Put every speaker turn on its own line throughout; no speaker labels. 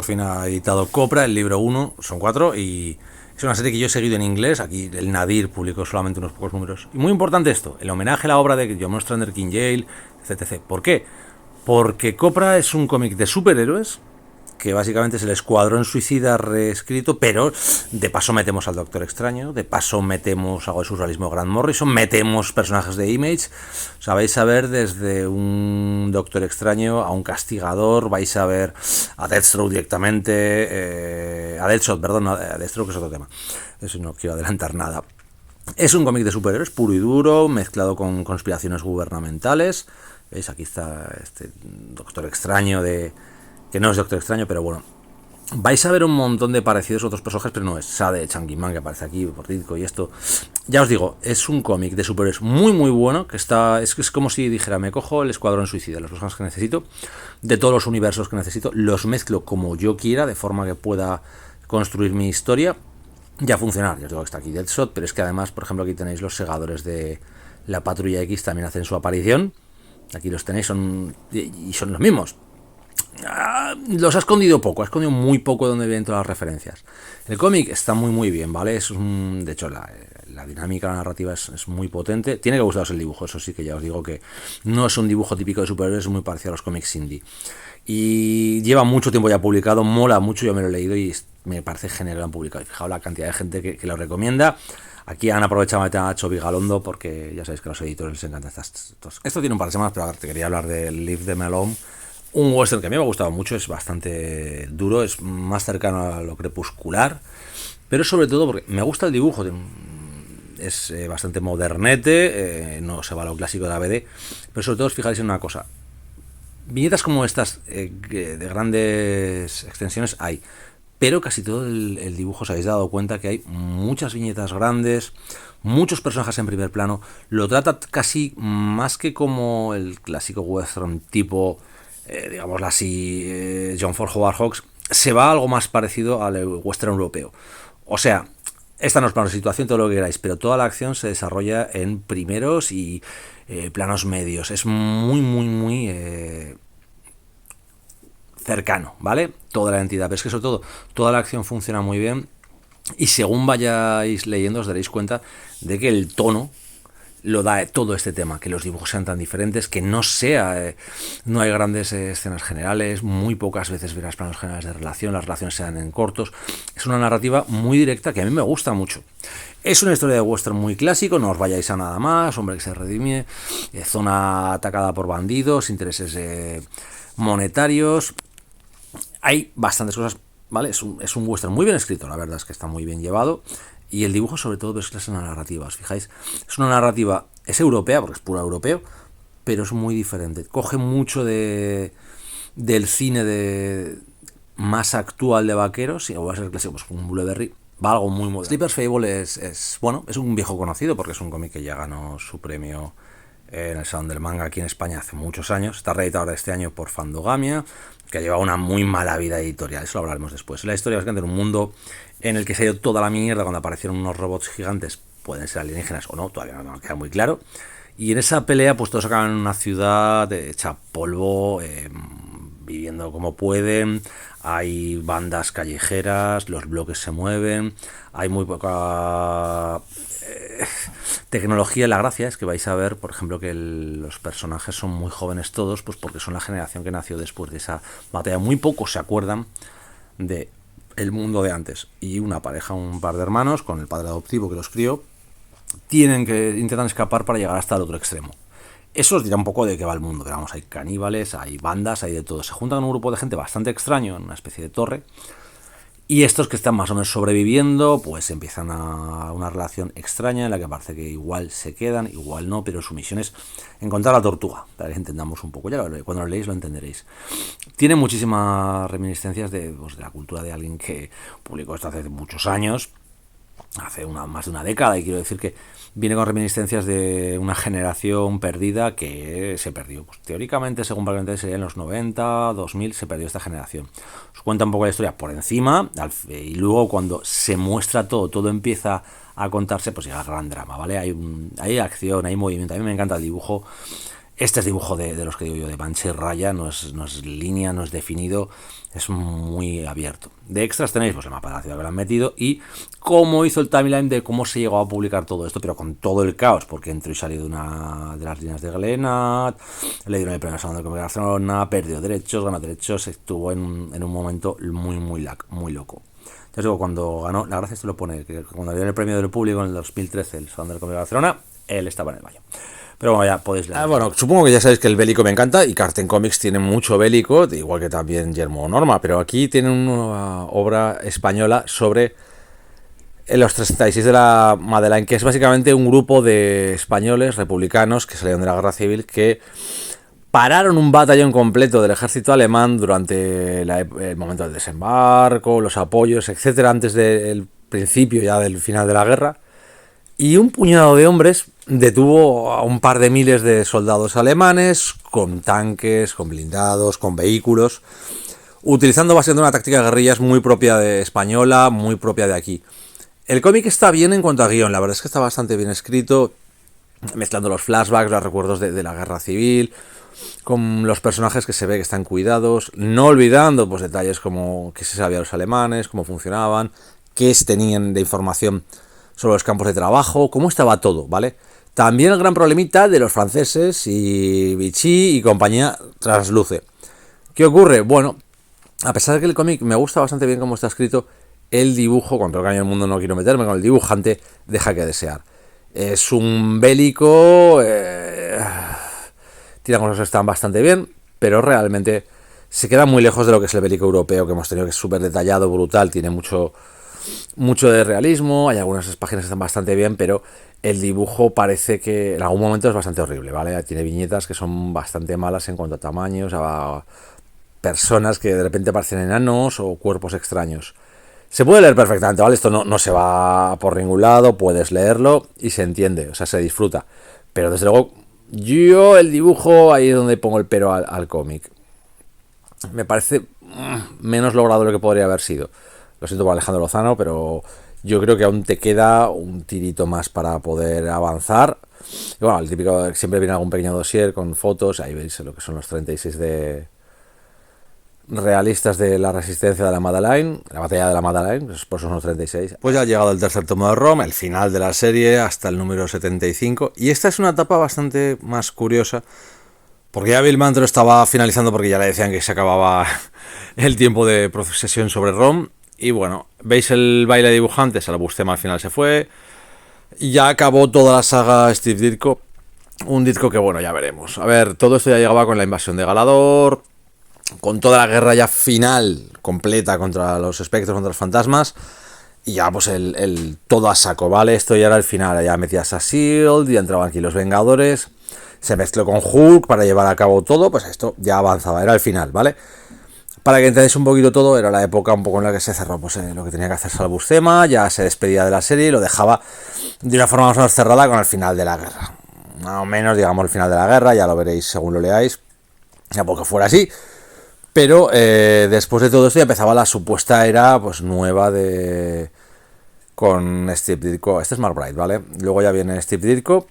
por fin ha editado Copra, el libro 1, son 4, y es una serie que yo he seguido en inglés. Aquí el Nadir publicó solamente unos pocos números. Y muy importante esto, el homenaje a la obra de John Ostrander, King Yale, etc. ¿Por qué? Porque Copra es un cómic de superhéroes, que básicamente es el Escuadrón Suicida reescrito, pero de paso metemos al Doctor Extraño, de paso metemos algo de surrealismo Grant Morrison, metemos personajes de Image. O sea, vais a ver desde un Doctor Extraño a un castigador, vais a ver a Deathstroke directamente, a Deathshot, perdón, a Deathstroke es otro tema, eso no quiero adelantar nada. Es un cómic de superhéroes puro y duro, mezclado con conspiraciones gubernamentales. ¿Veis? Aquí está este Doctor Extraño que no es Doctor Extraño, pero bueno. Vais a ver un montón de parecidos a otros personajes, pero no es Sade, Changuimán, que aparece aquí, Portico y esto. Ya os digo, es un cómic de superhéroes muy muy bueno, que es como si dijera, me cojo el Escuadrón Suicida, los personajes que necesito, de todos los universos que necesito, los mezclo como yo quiera, de forma que pueda construir mi historia y a funcionar. Ya os digo que está aquí Deadshot, pero es que además, por ejemplo, aquí tenéis los segadores de la Patrulla X, también hacen su aparición. Aquí los tenéis, son los mismos. Los ha escondido muy poco donde vienen todas las referencias. El cómic está muy muy bien, ¿vale? De hecho, la dinámica, la narrativa es muy potente. Tiene que gustaros el dibujo, eso sí que ya os digo que no es un dibujo típico de superhéroes, es muy parecido a los cómics indie. Y lleva mucho tiempo ya publicado, mola mucho, yo me lo he leído y me parece genial que lo han publicado. Y fijaos la cantidad de gente que lo recomienda. Aquí han aprovechado a meter a Xavi Galondo porque ya sabéis que a los editores les encanta esto tiene un par de semanas, pero te quería hablar de Leave Them Alone. Un western que a mí me ha gustado mucho, es bastante duro, es más cercano a lo crepuscular, pero sobre todo porque me gusta el dibujo, es bastante modernete, no se va a lo clásico de ABD, pero sobre todo os fijáis en una cosa, viñetas como estas de grandes extensiones hay, pero casi todo el dibujo os habéis dado cuenta que hay muchas viñetas grandes, muchos personajes en primer plano, lo trata casi más que como el clásico western tipo... digámoslo así, John Ford Howard Hawks, se va a algo más parecido al western europeo. O sea, esta no es plano de situación, todo lo que queráis, pero toda la acción se desarrolla en primeros y planos medios. Es muy, muy, muy cercano, ¿vale? Toda la entidad, pero es que sobre todo, toda la acción funciona muy bien y según vayáis leyendo os daréis cuenta de que el tono lo da todo este tema, que los dibujos sean tan diferentes, que no hay grandes escenas generales, muy pocas veces verás planos generales de relación, las relaciones sean en cortos. Es una narrativa muy directa que a mí me gusta mucho. Es una historia de western muy clásico, no os vayáis a nada más, hombre que se redime, zona atacada por bandidos, intereses monetarios. Hay bastantes cosas, ¿vale? Es un western muy bien escrito, la verdad es que está muy bien llevado. Y el dibujo sobre todo es una narrativa, ¿os fijáis? Es una narrativa, es europea, porque es puro europeo, pero es muy diferente. Coge mucho del cine más actual de vaqueros, y va a ser clásico, pues un Buleberry, va algo muy moderno. Sleeper's Fable es un viejo conocido, porque es un cómic que ya ganó su premio en el Salón del Manga aquí en España hace muchos años. Está reeditado ahora este año por Fandogamia, que lleva una muy mala vida editorial, eso lo hablaremos después. La historia es que en un mundo en el que se ha ido toda la mierda cuando aparecieron unos robots gigantes, pueden ser alienígenas o no, todavía no queda muy claro. Y en esa pelea, pues todos acaban en una ciudad hecha polvo, viviendo como pueden. Hay bandas callejeras, los bloques se mueven, hay muy poca tecnología. La gracia es que vais a ver, por ejemplo, que los personajes son muy jóvenes todos, pues porque son la generación que nació después de esa batalla. Muy pocos se acuerdan de el mundo de antes. Y una pareja, un par de hermanos, con el padre adoptivo que los crió, intentan escapar para llegar hasta el otro extremo. Eso os dirá un poco de qué va el mundo. Pero vamos, hay caníbales, hay bandas, hay de todo. Se juntan un grupo de gente bastante extraño en una especie de torre. Y estos que están más o menos sobreviviendo, pues empiezan a una relación extraña en la que parece que igual se quedan, igual no, pero su misión es encontrar la tortuga, para que entendamos un poco. Ya cuando lo leéis lo entenderéis. Tiene muchísimas reminiscencias de la cultura de alguien que publicó esto hace muchos años, hace más de una década, y quiero decir que viene con reminiscencias de una generación perdida que se perdió. Pues, teóricamente, según probablemente sería en los 90, 2000, se perdió esta generación. Os cuenta un poco la historia por encima, y luego cuando se muestra todo empieza a contarse, pues llega el gran drama, ¿vale? Hay acción, hay movimiento. A mí me encanta el dibujo. Este es dibujo de los que digo yo, de mancha y raya, no es línea, no es definido, es muy abierto. De extras tenéis pues el mapa de la ciudad que lo han metido y cómo hizo el timeline de cómo se llegó a publicar todo esto, pero con todo el caos, porque entró y salió de una de las líneas de Glenat, le dieron el premio al Salón de Cómic Barcelona, perdió derechos, ganó derechos, estuvo en un momento muy loco. Entonces digo, cuando ganó, la gracia esto lo pone, que cuando le dieron el premio del público en el 2013, el Salón de Cómic Barcelona, él estaba en el baño. Pero bueno, ya podéis leer. Bueno, supongo que ya sabéis que el bélico me encanta y Carten Comics tiene mucho bélico, igual que también Yermo Norma, pero aquí tienen una obra española sobre los 36 de la Madeleine, que es básicamente un grupo de españoles republicanos que salieron de la guerra civil que pararon un batallón completo del ejército alemán durante el momento del desembarco, los apoyos, etcétera, antes del principio ya del final de la guerra. Y un puñado de hombres detuvo a un par de miles de soldados alemanes con tanques, con blindados, con vehículos, utilizando básicamente una táctica de guerrillas muy propia de española, muy propia de aquí. El cómic está bien en cuanto a guión, la verdad es que está bastante bien escrito, mezclando los flashbacks, los recuerdos de la guerra civil, con los personajes que se ve que están cuidados, no olvidando pues detalles como qué se sabía de los alemanes, cómo funcionaban, qué tenían de información sobre los campos de trabajo, cómo estaba todo, ¿vale? También el gran problemita de los franceses y Vichy y compañía trasluce. ¿Qué ocurre? Bueno, a pesar de que el cómic me gusta bastante bien cómo está escrito, el dibujo, con todo el cambio del mundo no quiero meterme con el dibujante, deja que desear. Es un bélico, tiene cosas que están bastante bien, pero realmente se queda muy lejos de lo que es el bélico europeo que hemos tenido, que es súper detallado, brutal, tiene mucho de realismo, hay algunas páginas que están bastante bien, pero el dibujo parece que en algún momento es bastante horrible, ¿vale? Tiene viñetas que son bastante malas en cuanto a tamaños, a personas que de repente parecen enanos o cuerpos extraños. Se puede leer perfectamente, ¿vale? Esto no se va por ningún lado, puedes leerlo y se entiende, o sea, se disfruta. Pero desde luego, yo el dibujo, ahí es donde pongo el pero al cómic. Me parece menos logrado de lo que podría haber sido. Lo siento por Alejandro Lozano, pero yo creo que aún te queda un tirito más para poder avanzar. Y bueno, el típico, siempre viene algún pequeño dossier con fotos, ahí veis lo que son los 36 de realistas de la resistencia de la Madeleine, la batalla de la Madeleine, pues por eso son los 36. Pues ya ha llegado el tercer tomo de ROM, el final de la serie, hasta el número 75, y esta es una etapa bastante más curiosa, porque ya Bill Mantlo estaba finalizando porque ya le decían que se acababa el tiempo de sesión sobre ROM. Y bueno, veis el baile de dibujantes, el Buscema al final se fue. Y ya acabó toda la saga Steve Ditko. Un Ditko que bueno, ya veremos. A ver, todo esto ya llegaba con la invasión de Galador, con toda la guerra ya final, completa contra los espectros, contra los fantasmas. Y ya pues el todo a saco, ¿vale? Esto ya era el final, ya metías a S.H.I.E.L.D., ya entraban aquí los Vengadores, se mezcló con Hulk para llevar a cabo todo, pues esto ya avanzaba, era el final, ¿vale? Para que entendáis un poquito todo, era la época un poco en la que se cerró pues, lo que tenía que hacer Sal Buscema, ya se despedía de la serie y lo dejaba de una forma más o menos cerrada con el final de la guerra. Más o menos, digamos, el final de la guerra, ya lo veréis según lo leáis, ya porque fuera así. Pero después de todo esto ya empezaba la supuesta era pues nueva de con Steve Ditko. Este es Mark Bright, ¿vale? Luego ya viene Steve Ditko,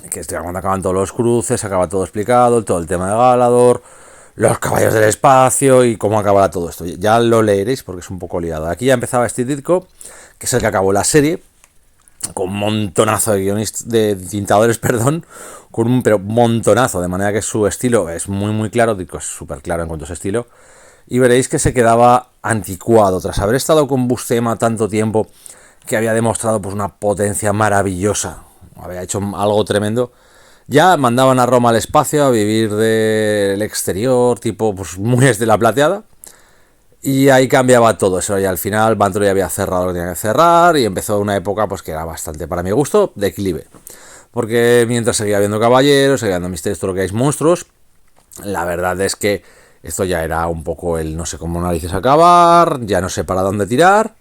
que es cuando acaban todos los cruces, acaba todo explicado, todo el tema de Galador, los caballos del espacio y cómo acabará todo esto. Ya lo leeréis porque es un poco liado. Aquí ya empezaba Steve Ditko, que es el que acabó la serie, con un montonazo de guionistas, de tintadores, perdón, con un pero montonazo, de manera que su estilo es muy claro, Ditko es súper claro en cuanto a su estilo, y veréis que se quedaba anticuado, tras haber estado con Buscema tanto tiempo, que había demostrado pues una potencia maravillosa, había hecho algo tremendo. Ya mandaban a Roma al espacio a vivir del exterior, tipo pues muy desde la plateada. Y ahí cambiaba todo eso. Y al final Mantlo ya había cerrado lo que tenía que cerrar. Y empezó una época pues que era bastante, para mi gusto, declive. Porque mientras seguía viendo caballeros, seguía viendo misterios, todo lo que hay monstruos, la verdad es que esto ya era un poco el no sé cómo narices acabar, ya no sé para dónde tirar,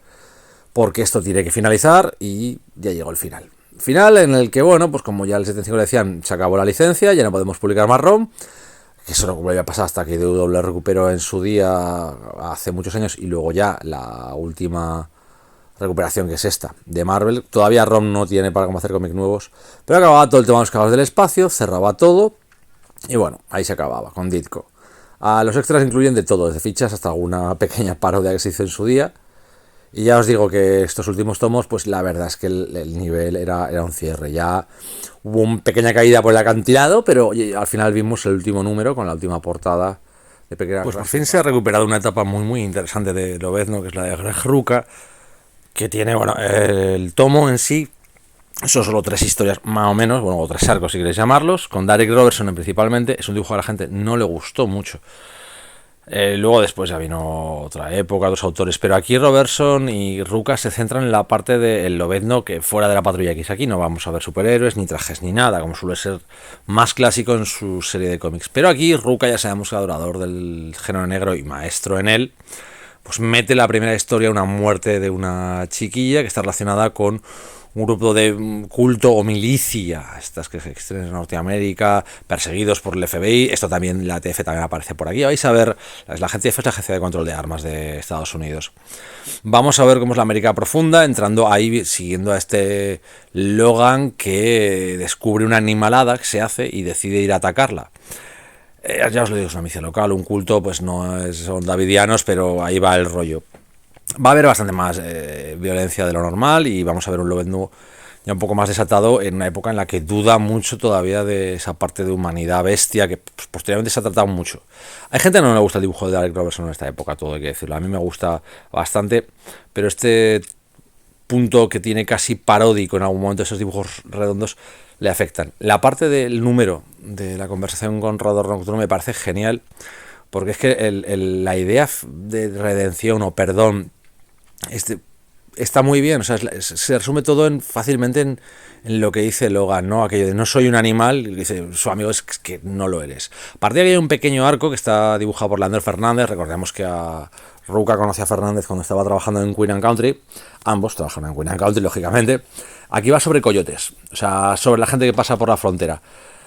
porque esto tiene que finalizar y ya llegó el final. Final en el que, bueno, pues como ya el 75 le decían, se acabó la licencia, ya no podemos publicar más ROM, que eso no volvió a pasar hasta que DW recuperó en su día hace muchos años, y luego ya la última recuperación, que es esta, de Marvel. Todavía ROM no tiene para cómo hacer cómics nuevos, pero acababa todo el tema de los caballos del espacio, cerraba todo, Y bueno, ahí se acababa, con Ditko. Los extras incluyen de todo, desde fichas hasta alguna pequeña parodia que se hizo en su día. Y ya os digo que estos últimos tomos, pues la verdad es que el nivel era un cierre. Ya hubo una pequeña caída por el acantilado, pero oye, al final vimos el último número con la última portada de Pequeña. Pues por fin se ha recuperado una etapa muy interesante de Lobezno, que es la de Greg Rucka, que tiene, bueno, el tomo en sí. Son solo 3 historias, más o menos, bueno, o 3 arcos si queréis llamarlos, con Derek Robertson principalmente. Es un dibujo que a la gente no le gustó mucho. Luego después ya vino otra época, otros autores, pero aquí Robertson y Rucka se centran en la parte del Lobezno que fuera de la Patrulla X. Aquí no vamos a ver superhéroes, ni trajes, ni nada, como suele ser más clásico en su serie de cómics. Pero aquí Rucka, ya sabemos, adorador del género negro y maestro en él, pues mete la primera historia, una muerte de una chiquilla que está relacionada con un grupo de culto o milicia, estas que existen en Norteamérica, perseguidos por el FBI. Esto también, la ATF también aparece por aquí. Vais a ver, la agencia es la Agencia de Control de Armas de Estados Unidos. Vamos a ver cómo es la América profunda, entrando ahí, siguiendo a este Logan que descubre una animalada que se hace y decide ir a atacarla. Ya os lo digo, es una milicia local, un culto, pues no son davidianos, pero ahí va el rollo. Va a haber bastante más violencia de lo normal y vamos a ver un Lobezno ya un poco más desatado en una época en la que duda mucho todavía de esa parte de humanidad bestia que pues, posteriormente se ha tratado mucho. Hay gente que no le gusta el dibujo de Derek Robertson en esta época, todo hay que decirlo. A mí me gusta bastante, pero este punto que tiene casi paródico en algún momento, esos dibujos redondos le afectan. La parte del número de la conversación con Rodor Nocturno me parece genial, porque es que la idea de redención o perdón está muy bien, o sea, se resume todo fácilmente en lo que dice Logan, ¿no? Aquello de no soy un animal, y dice su amigo es que no lo eres. A partir de ahí hay un pequeño arco que está dibujado por Lander Fernández. Recordemos que a Rucka conoció a Fernández cuando estaba trabajando en Queen and Country. Ambos trabajan en Queen and Country, lógicamente. Aquí va sobre coyotes, o sea, sobre la gente que pasa por la frontera.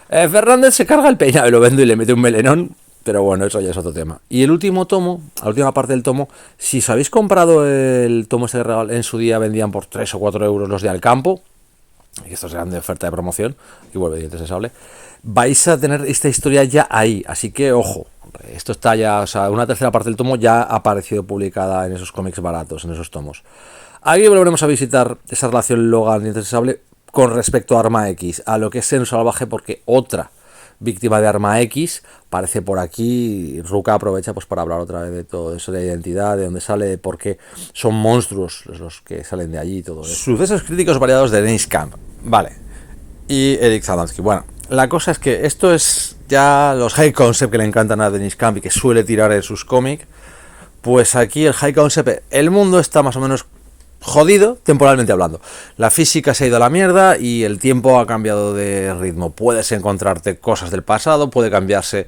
Fernández se carga el peinado y lo vende y le mete un melenón. Pero bueno, eso ya es otro tema. Y el último tomo, la última parte del tomo, si os habéis comprado el tomo este en su día, vendían por 3 o 4 euros los de Alcampo, y estos eran de oferta de promoción, y vuelve dientes de sable, vais a tener esta historia ya ahí, así que ojo, esto está ya, o sea, una tercera parte del tomo ya ha aparecido publicada en esos cómics baratos, en esos tomos. Aquí volveremos a visitar esa relación Logan dientes de sable con respecto a Arma X, a lo que es Seno Salvaje, porque otra víctima de Arma X aparece por aquí. Rucka aprovecha pues para hablar otra vez de todo eso, de identidad, de dónde sale, de por qué son monstruos los que salen de allí y todo eso. Sucesos críticos variados de Dennis Camp, vale, y Eric Zadansky. Bueno, la cosa es que esto es ya los high concept que le encantan a Dennis Camp y que suele tirar en sus cómics. Pues aquí el high concept, el mundo está más o menos jodido, temporalmente hablando. La física se ha ido a la mierda y el tiempo ha cambiado de ritmo. Puedes encontrarte cosas del pasado, puede cambiarse,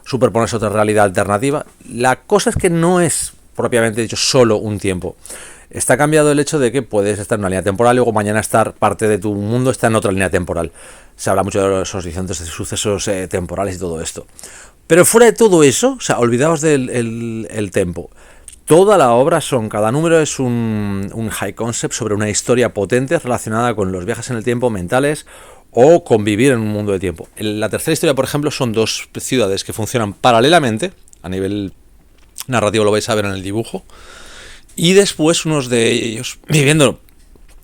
superponerse otra realidad alternativa. La cosa es que no es, propiamente dicho, solo un tiempo. Está cambiado el hecho de que puedes estar en una línea temporal y luego mañana estar parte de tu mundo está en otra línea temporal. Se habla mucho de los horizontes de sucesos temporales y todo esto. Pero fuera de todo eso, o sea, olvidaos del el tiempo. Toda la obra cada número es un high concept sobre una historia potente relacionada con los viajes en el tiempo mentales o con vivir en un mundo de tiempo. La tercera historia, por ejemplo, son 2 ciudades que funcionan paralelamente, a nivel narrativo lo vais a ver en el dibujo, y después unos de ellos, viviendo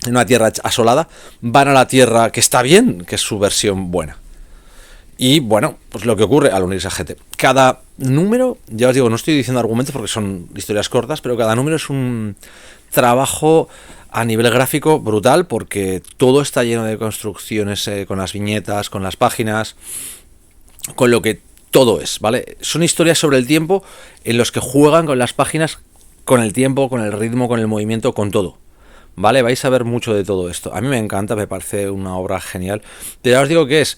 en una tierra asolada, van a la tierra que está bien, que es su versión buena. Y bueno, pues lo que ocurre al unirse a gente. Cada número, ya os digo, no estoy diciendo argumentos porque son historias cortas, pero cada número es un trabajo a nivel gráfico brutal porque todo está lleno de construcciones con las viñetas, con las páginas, con lo que todo es, ¿vale? Son historias sobre el tiempo en los que juegan con las páginas, con el tiempo, con el ritmo, con el movimiento, con todo. ¿Vale? Vais a ver mucho de todo esto. A mí me encanta, me parece una obra genial. Pero ya os digo que es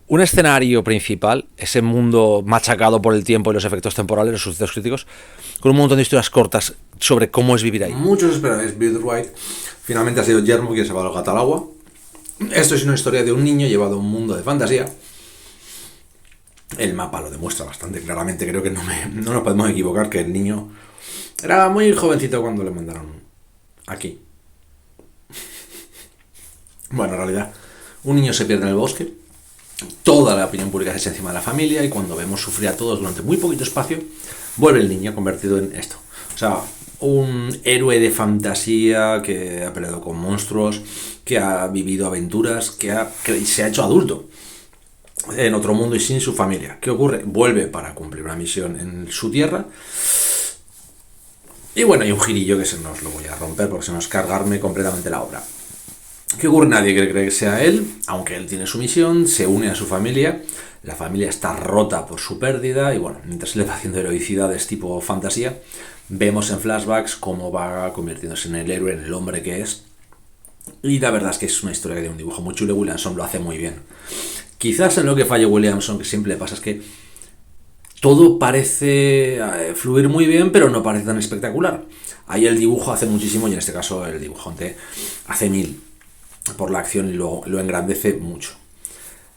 un escenario principal, ese mundo machacado por el tiempo y los efectos temporales, los sucesos críticos, con un montón de historias cortas sobre cómo es vivir ahí. Muchos esperáis Bill Wright. Finalmente ha sido Yermo quien se va al gato al agua. Esto es una historia de un niño llevado a un mundo de fantasía. El mapa lo demuestra bastante claramente. Creo que no nos podemos equivocar que el niño era muy jovencito cuando le mandaron aquí. Bueno, en realidad, un niño se pierde en el bosque. Toda la opinión pública se echa encima de la familia y cuando vemos sufrir a todos durante muy poquito espacio, vuelve el niño convertido en esto. O sea, un héroe de fantasía que ha peleado con monstruos, que ha vivido aventuras, que se ha hecho adulto en otro mundo y sin su familia. ¿Qué ocurre? Vuelve para cumplir una misión en su tierra. Y bueno, hay un girillo que se nos lo voy a romper porque se nos cargarme completamente la obra. ¿Qué ocurre? Nadie cree que sea él, aunque él tiene su misión, se une a su familia, la familia está rota por su pérdida y bueno, mientras le va haciendo heroicidades tipo fantasía, vemos en flashbacks cómo va convirtiéndose en el héroe, en el hombre que es. Y la verdad es que es una historia que tiene un dibujo muy chulo y Williamson lo hace muy bien. Quizás en lo que falla Williamson, que siempre le pasa, es que todo parece fluir muy bien, pero no parece tan espectacular. Ahí el dibujo hace muchísimo y en este caso el dibujante hace 1000 por la acción y lo engrandece mucho.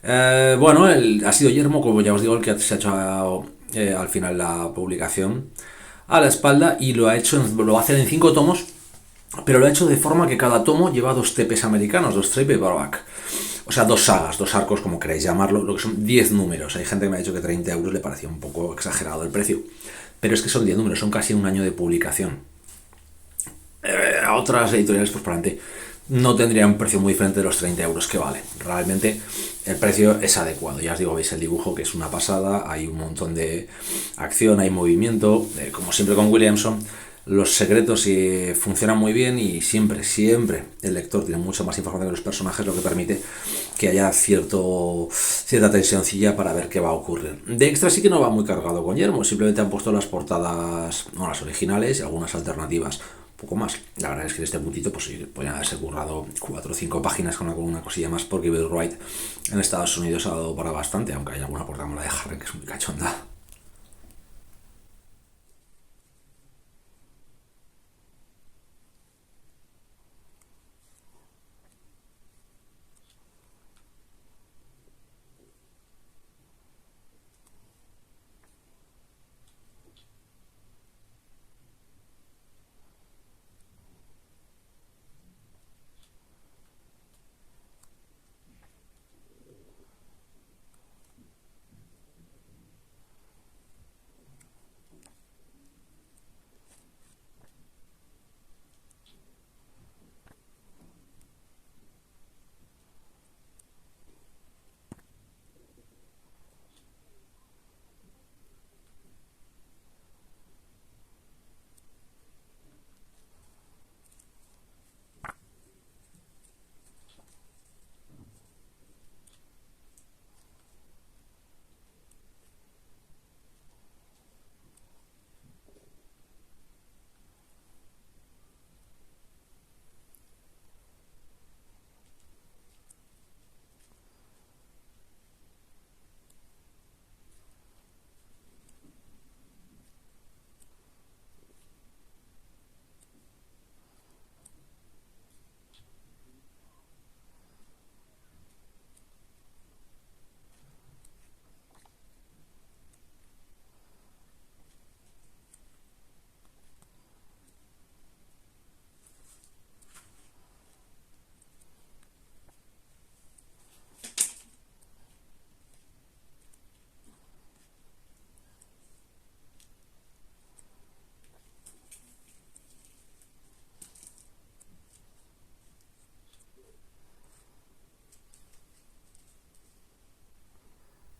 Bueno, ha sido Yermo, como ya os digo, el que se ha hecho al final la publicación a la espalda y lo va a hacer en 5 tomos, pero lo ha hecho de forma que cada tomo lleva 2 TPs americanos, 2 trade paperback. O sea, 2 sagas, 2 arcos, como queráis llamarlo, lo que son 10 números. Hay gente que me ha dicho que 30 euros le parecía un poco exagerado el precio. Pero es que son 10 números, son casi un año de publicación. A otras editoriales, pues para adelante, no tendría un precio muy diferente de los 30 euros que vale. Realmente el precio es adecuado. Ya os digo, veis el dibujo que es una pasada, hay un montón de acción, hay movimiento. Como siempre con Williamson, los secretos funcionan muy bien y siempre el lector tiene mucha más información de los personajes, lo que permite que haya cierta tensioncilla para ver qué va a ocurrir. De extra sí que no va muy cargado con Yermo, simplemente han puesto las portadas, no las originales y algunas alternativas. Poco más. La verdad es que en este puntito pues sí, podrían haberse currado 4 o 5 páginas con una cosilla más, porque Bill Wright en Estados Unidos ha dado para bastante, aunque hay alguna portada como la de Harry que es muy cachonda.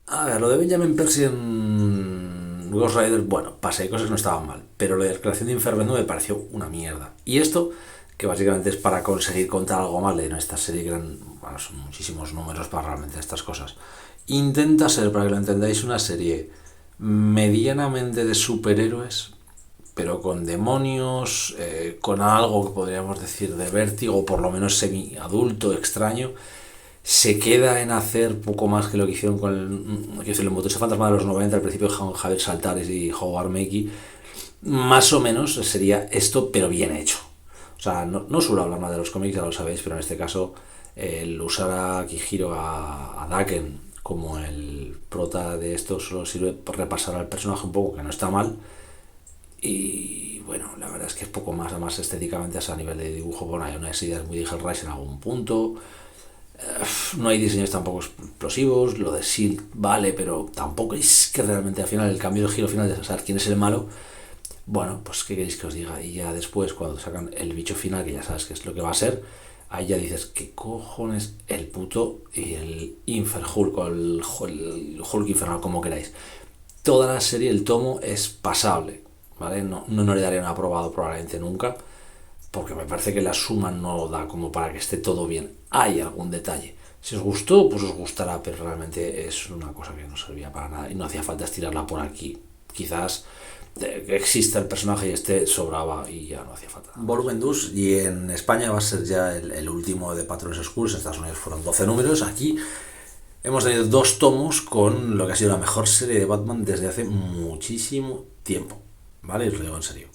A ver, lo de Benjamin Percy en Ghost Rider, bueno, pasé, cosas que no estaban mal, pero lo de la creación de Inferno me pareció una mierda. Y esto, que básicamente es para conseguir contar algo mal en esta serie, que bueno, son muchísimos números para realmente estas cosas. Intenta ser, para que lo entendáis, una serie medianamente de superhéroes, pero con demonios, con algo que podríamos decir de vértigo, por lo menos semi-adulto, extraño. Se queda en hacer poco más que lo que hicieron con el Motoche Fantasma de los 90, al principio con Javier Saltares y Howard Makey. Más o menos sería esto, pero bien hecho. O sea, no suelo hablar más de los cómics, ya lo sabéis, pero en este caso el usar a Kihiro, a Daken, como el prota de esto, solo sirve por repasar al personaje un poco, que no está mal. Y bueno, la verdad es que es poco más, además estéticamente, a nivel de dibujo, bueno, hay unas ideas muy de Hellraiser en algún punto. No hay diseños tampoco explosivos, lo de S.H.I.E.L.D. vale, pero tampoco es que realmente al final el cambio de giro final de saber quién es el malo, bueno, pues qué queréis que os diga. Y ya después cuando sacan el bicho final, que ya sabes qué es lo que va a ser, ahí ya dices, ¿qué cojones el puto y el Inferhulk o el Hulk infernal, como queráis? Toda la serie, el tomo es pasable, ¿vale? No le daría un aprobado probablemente nunca, porque me parece que la suma no da como para que esté todo bien. Hay algún detalle. Si os gustó, pues os gustará, pero realmente es una cosa que no servía para nada y no hacía falta estirarla por aquí. Quizás que exista el personaje y este sobraba y ya no hacía falta.
Volumen 2, y en España va a ser ya el último de Patrones Oscuros. En Estados Unidos fueron 12 números. Aquí hemos tenido 2 tomos con lo que ha sido la mejor serie de Batman desde hace muchísimo tiempo, ¿vale? Os lo digo en serio.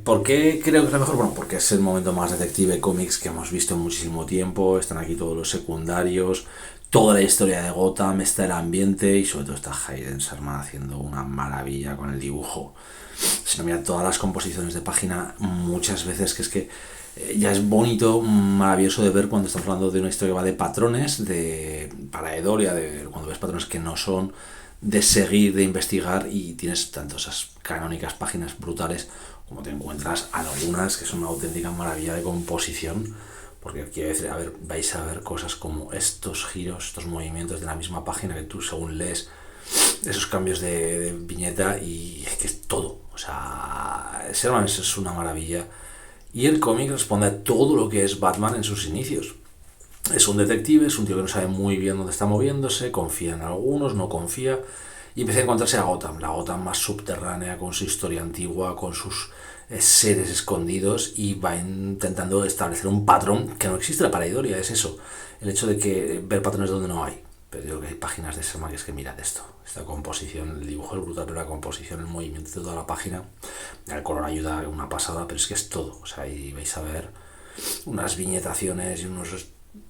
¿Por qué creo que es la mejor? Bueno, porque es el momento más detective cómics que hemos visto en muchísimo tiempo. Están aquí todos los secundarios, toda la historia de Gotham, está el ambiente y sobre todo está Hayden Sherman haciendo una maravilla con el dibujo. Si no, mira todas las composiciones de página muchas veces, que es que ya es bonito, maravilloso de ver cuando estamos hablando de una historia que va de patrones, de paraedolia, de cuando ves patrones que no son, de seguir, de investigar, y tienes tanto esas canónicas páginas brutales como te encuentras algunas que son una auténtica maravilla de composición, porque quiero decir, a ver, vais a ver cosas como estos giros, estos movimientos de la misma página que tú según lees, esos cambios de viñeta, y es que es todo, o sea, Sherman es una maravilla, y el cómic responde a todo lo que es Batman en sus inicios. Es un detective, es un tío que no sabe muy bien dónde está moviéndose, confía en algunos, no confía, y empieza a encontrarse a Gotham, la Gotham más subterránea, con su historia antigua, con sus seres escondidos, y va intentando establecer un patrón que no existe. La pareidolia es eso, el hecho de que ver patrones donde no hay. Pero digo que hay páginas de Sherman que es que mirad esto, esta composición, el dibujo es brutal, pero la composición, el movimiento de toda la página, el color ayuda una pasada, pero es que es todo, o sea, ahí vais a ver unas viñetaciones y unos...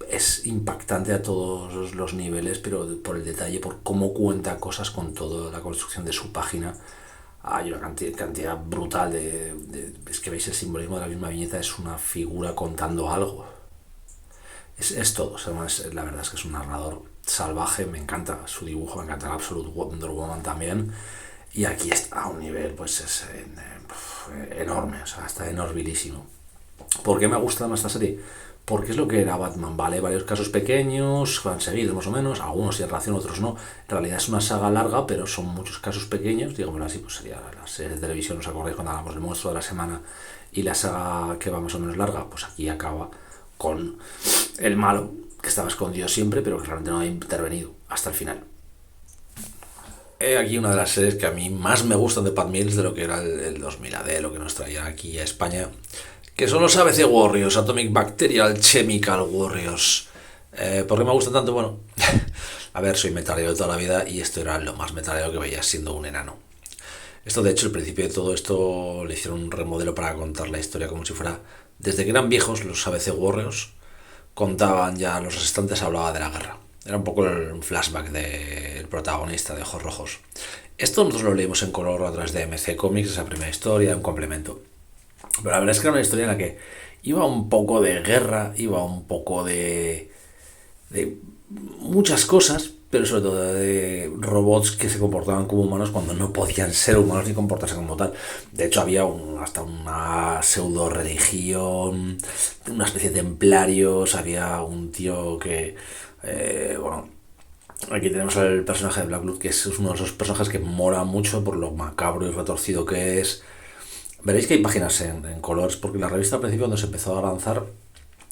Es impactante a todos los niveles, pero por el detalle, por cómo cuenta cosas con toda la construcción de su página. Hay una cantidad brutal es que veis el simbolismo de la misma viñeta, es una figura contando algo. Es todo, la verdad es que es un narrador salvaje, me encanta su dibujo, me encanta el Absolute Wonder Woman también, y aquí está a un nivel, pues es enorme, o sea, está enorbilísimo. ¿Por qué me gusta más esta serie? Porque es lo que era Batman, ¿vale? Varios casos pequeños, van seguidos más o menos, algunos tienen relación, otros no. En realidad es una saga larga, pero son muchos casos pequeños, digámoslo así, pues sería la serie de televisión, ¿os acordáis cuando hablamos del monstruo de la semana? Y la saga que va más o menos larga, pues aquí acaba con el malo, que estaba escondido siempre, pero que realmente no ha intervenido hasta el final. Aquí una de las series que a mí más me gustan de Pat Mills, de lo que era el 2000 AD, lo que nos traía aquí a España, que son los ABC Warriors, Atomic Bacterial Chemical Warriors. ¿Por qué me gustan tanto? Bueno, a ver, soy metalero de toda la vida y esto era lo más metalero que veía siendo un enano. Esto, de hecho, el principio de todo esto le hicieron un remodelo para contar la historia como si fuera... Desde que eran viejos, los ABC Warriors contaban ya, los restantes hablaba de la guerra. Era un poco el flashback del protagonista de Ojos Rojos. Esto nosotros lo leímos en color a través de MC Comics, esa primera historia, un complemento. Pero la verdad es que era una historia en la que iba un poco de guerra, iba un poco de muchas cosas, pero sobre todo de robots que se comportaban como humanos cuando no podían ser humanos ni comportarse como tal. De hecho había hasta una pseudo religión, una especie de templarios, había un tío que, bueno, aquí tenemos al personaje de Black Blood, que es uno de esos personajes que mola mucho por lo macabro y retorcido que es. Veréis que hay páginas en colores, porque la revista al principio cuando se empezó a lanzar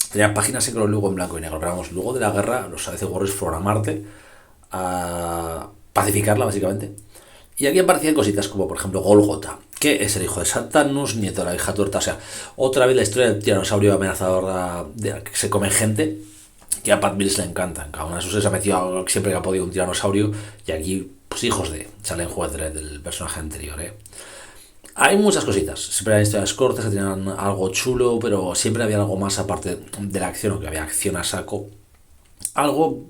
tenía páginas en color, luego en blanco y negro. Pero vamos, luego de la guerra los ABC Warriors fueron a Marte a pacificarla básicamente. Y aquí aparecían cositas como por ejemplo Golgotha, que es el hijo de Saturnus, nieto de la hija tuerta. O sea, otra vez la historia del tiranosaurio amenazador de que se come gente, que a Pat Mills le encanta. Cada una de sus se ha metido siempre que ha podido un tiranosaurio, y aquí, pues hijos de Salen Juez del personaje anterior, Hay muchas cositas, siempre hay historias cortas que tenían algo chulo, pero siempre había algo más aparte de la acción, o que había acción a saco. Algo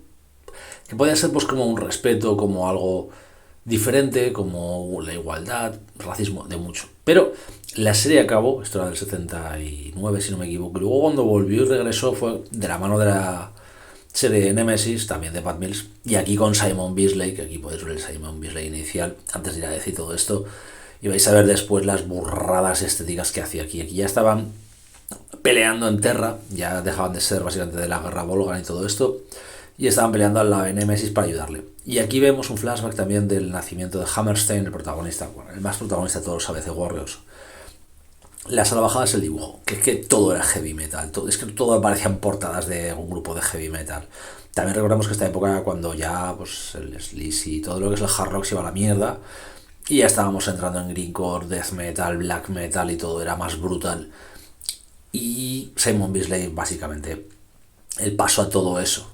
que podía ser pues como un respeto, como algo diferente, como la igualdad, racismo, de mucho. Pero la serie acabó, esto era del 79 si no me equivoco, y luego cuando volvió y regresó fue de la mano de la serie de Nemesis, también de Pat Mills, y aquí con Simon Bisley, que aquí podéis ver el Simon Bisley inicial, antes de ir a decir todo esto, y vais a ver después las burradas estéticas que hacía aquí. Aquí ya estaban peleando en Terra, ya dejaban de ser básicamente de la guerra Volgan y todo esto, y estaban peleando al lado de Nemesis para ayudarle. Y aquí vemos un flashback también del nacimiento de Hammerstein, el protagonista, bueno, el más protagonista de todos los ABC Warriors. La salvajada es el dibujo, que es que todo era heavy metal, es que todo aparecían portadas de un grupo de heavy metal. También recordamos que esta época era cuando ya pues, el sleazy y todo lo que es el hard rock se iba a la mierda, y ya estábamos entrando en greencore, death metal, black metal y todo era más brutal. Y Simon Bisley básicamente el paso a todo eso.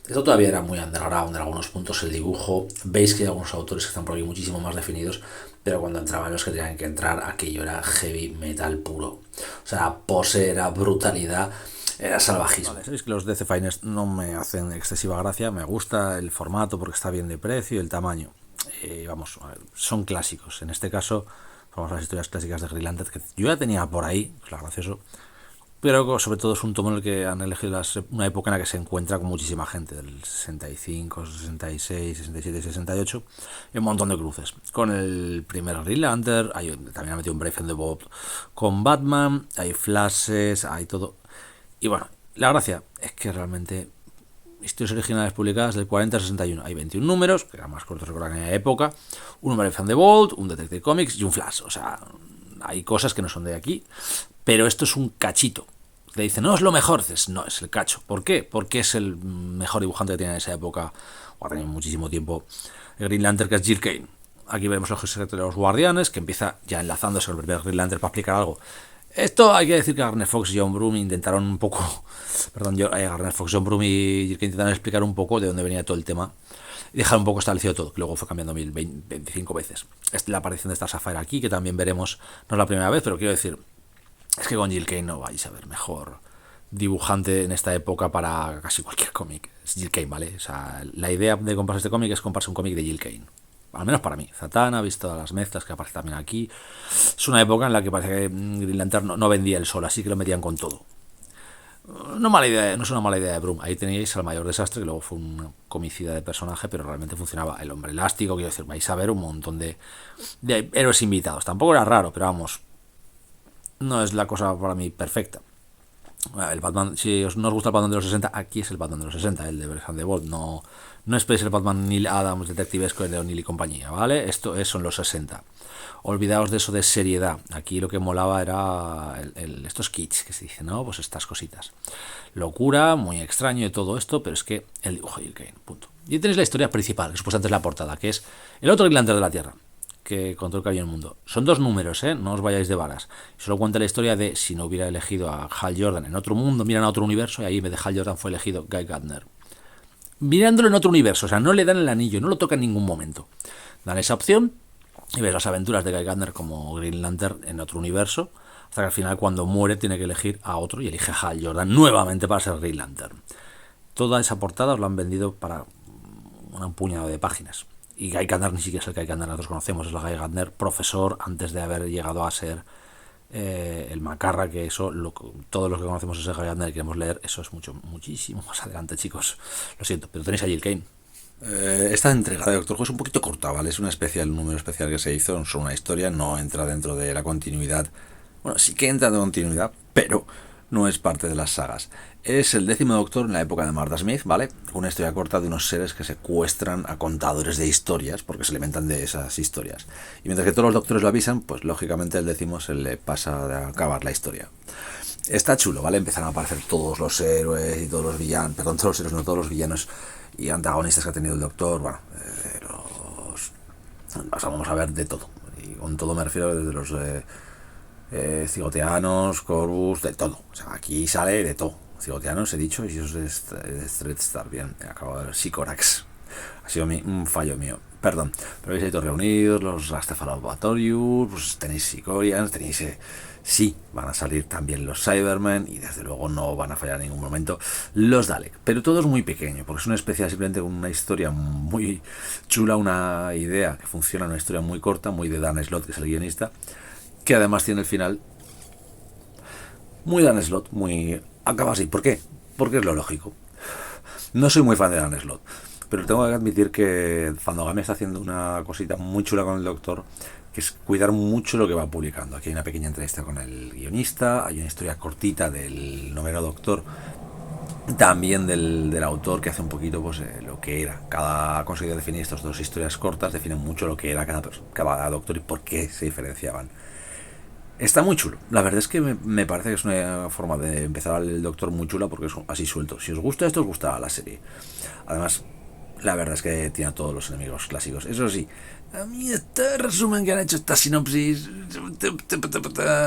Esto todavía era muy underground en algunos puntos el dibujo. Veis que hay algunos autores que están por aquí muchísimo más definidos, pero cuando entraban los que tenían que entrar, aquello era heavy metal puro. O sea, pose, era brutalidad, era salvajismo.
Vale, sabéis que los DC Finest no me hacen excesiva gracia, me gusta el formato porque está bien de precio y el tamaño. Vamos, son clásicos. En este caso, vamos a las historias clásicas de Green Lantern, que yo ya tenía por ahí, claro, gracioso. Pero sobre todo es un tomo en el que han elegido una época en la que se encuentra con muchísima gente, del 65, 66, 67, 68, y un montón de cruces. Con el primer Green Lantern, también ha metido un Brave and the Bold con Batman, hay flashes, hay todo. Y bueno, la gracia es que realmente historias originales publicadas del 40 al 61. Hay 21 números, que eran más cortos recordar en aquella época, un Brave and the Bold, un Detective Comics y un Flash. O sea, hay cosas que no son de aquí, pero esto es un cachito. Le dicen, no, es lo mejor. Dices, no, es el cacho. ¿Por qué? Porque es el mejor dibujante que tiene en esa época, o ha tenido muchísimo tiempo, el Green Lantern, que es Jill Kane. Aquí vemos los secretos de los Guardianes, que empieza ya enlazándose con el primer Green Lantern para explicar algo. Esto hay que decir que Garner Fox y John Broome intentaron un poco, Garner Fox, John Broome y Jill Kane intentaron explicar un poco de dónde venía todo el tema y dejar un poco establecido todo, que luego fue cambiando 25 veces. La aparición de esta Sapphire aquí, que también veremos, no es la primera vez, pero quiero decir, es que con Jill Kane no vais a ver mejor dibujante en esta época para casi cualquier cómic. Es Jill Kane, ¿vale? O sea, la idea de comprarse este cómic es comprarse un cómic de Jill Kane. Al menos para mí. Zatanna, visto todas las mezclas que aparecen también aquí. Es una época en la que parece que Green Lantern no vendía el sol, así que lo metían con todo. No mala idea, no es una mala idea de Broome. Ahí teníais al mayor desastre, que luego fue una comicida de personaje, pero realmente funcionaba. El hombre elástico, quiero decir, vais a ver un montón de héroes invitados. Tampoco era raro, pero vamos, no es la cosa para mí perfecta. El Batman, si no os gusta el Batman de los 60, aquí es el Batman de los 60, el de Brave and the Bold. No esperéis el Batman Neil Adams detectivesco de O'Neill y compañía, ¿vale? Son los 60. Olvidaos de eso de seriedad. Aquí lo que molaba era estos kits que se dicen, ¿no? Pues estas cositas. Locura, muy extraño y todo esto, pero es que el dibujo de Jill Kane, punto. Y tenéis la historia principal, que supuestamente es la portada, que es el otro Green Lantern de la Tierra, que control que había en el mundo. Son 2 números, no os vayáis de varas. Solo cuenta la historia de si no hubiera elegido a Hal Jordan en otro mundo, miran a otro universo y ahí en vez de Hal Jordan fue elegido Guy Gardner. Mirándolo en otro universo, o sea, no le dan el anillo, no lo toca en ningún momento. Dan esa opción y ves las aventuras de Guy Gardner como Green Lantern en otro universo, hasta que al final cuando muere tiene que elegir a otro y elige a Hal Jordan nuevamente para ser Green Lantern. Toda esa portada os la han vendido para un puñado de páginas. Y Guy Gardner ni siquiera es el Guy Gardner que nosotros conocemos, es el Guy Gardner profesor antes de haber llegado a ser el macarra, que eso, todos los que conocemos ese Guy Gardner y queremos leer, eso es muchísimo más adelante, chicos. Lo siento, pero tenéis a Jill Kane.
Esta entrega de Doctor Who es un poquito corta, ¿vale? Es un número especial que se hizo, es una historia, no entra dentro de la continuidad. Bueno, sí que entra de continuidad, pero no es parte de las sagas. Es el 10º Doctor en la época de Martha Smith, ¿vale? Una historia corta de unos seres que secuestran a contadores de historias porque se alimentan de esas historias. Y mientras que todos los doctores lo avisan, pues lógicamente el 10º se le pasa de acabar la historia. Está chulo, ¿vale? Empiezan a aparecer todos los héroes y todos los villanos, perdón, todos los héroes, no todos los villanos y antagonistas que ha tenido el Doctor, bueno, vamos a ver de todo. Y con todo me refiero desde los cigoteanos, Corvus, de todo. O sea, aquí sale de todo. Cigoteanos, he dicho, y eso es de Street Star, bien, acabo de ver, Sycorax. Ha sido un fallo mío, perdón. Pero veis ahí todos reunidos, los Rastafari, pues tenéis Sicorians, tenéis... sí, van a salir también los Cybermen y desde luego no van a fallar en ningún momento los Dalek. Pero todo es muy pequeño, porque es una especie simplemente con una historia muy chula, una idea que funciona, una historia muy corta, muy de Dan Slott, que es el guionista, que además tiene el final muy Dan Slott, muy... acaba así. ¿Por qué? Porque es lo lógico. No soy muy fan de Dan Slott, pero tengo que admitir que Fandogame está haciendo una cosita muy chula con el Doctor, que es cuidar mucho lo que va publicando. Aquí hay una pequeña entrevista con el guionista, hay una historia cortita del noveno Doctor, también del autor, que hace un poquito pues lo que era. Cada ha conseguido definir estas dos historias cortas, definen mucho lo que era cada Doctor y por qué se diferenciaban. Está muy chulo. La verdad es que me parece que es una forma de empezar el Doctor muy chula, porque es así suelto. Si os gusta esto, os gusta la serie. Además, la verdad es que tiene a todos los enemigos clásicos. Eso sí, a mí este resumen que han hecho, esta sinopsis,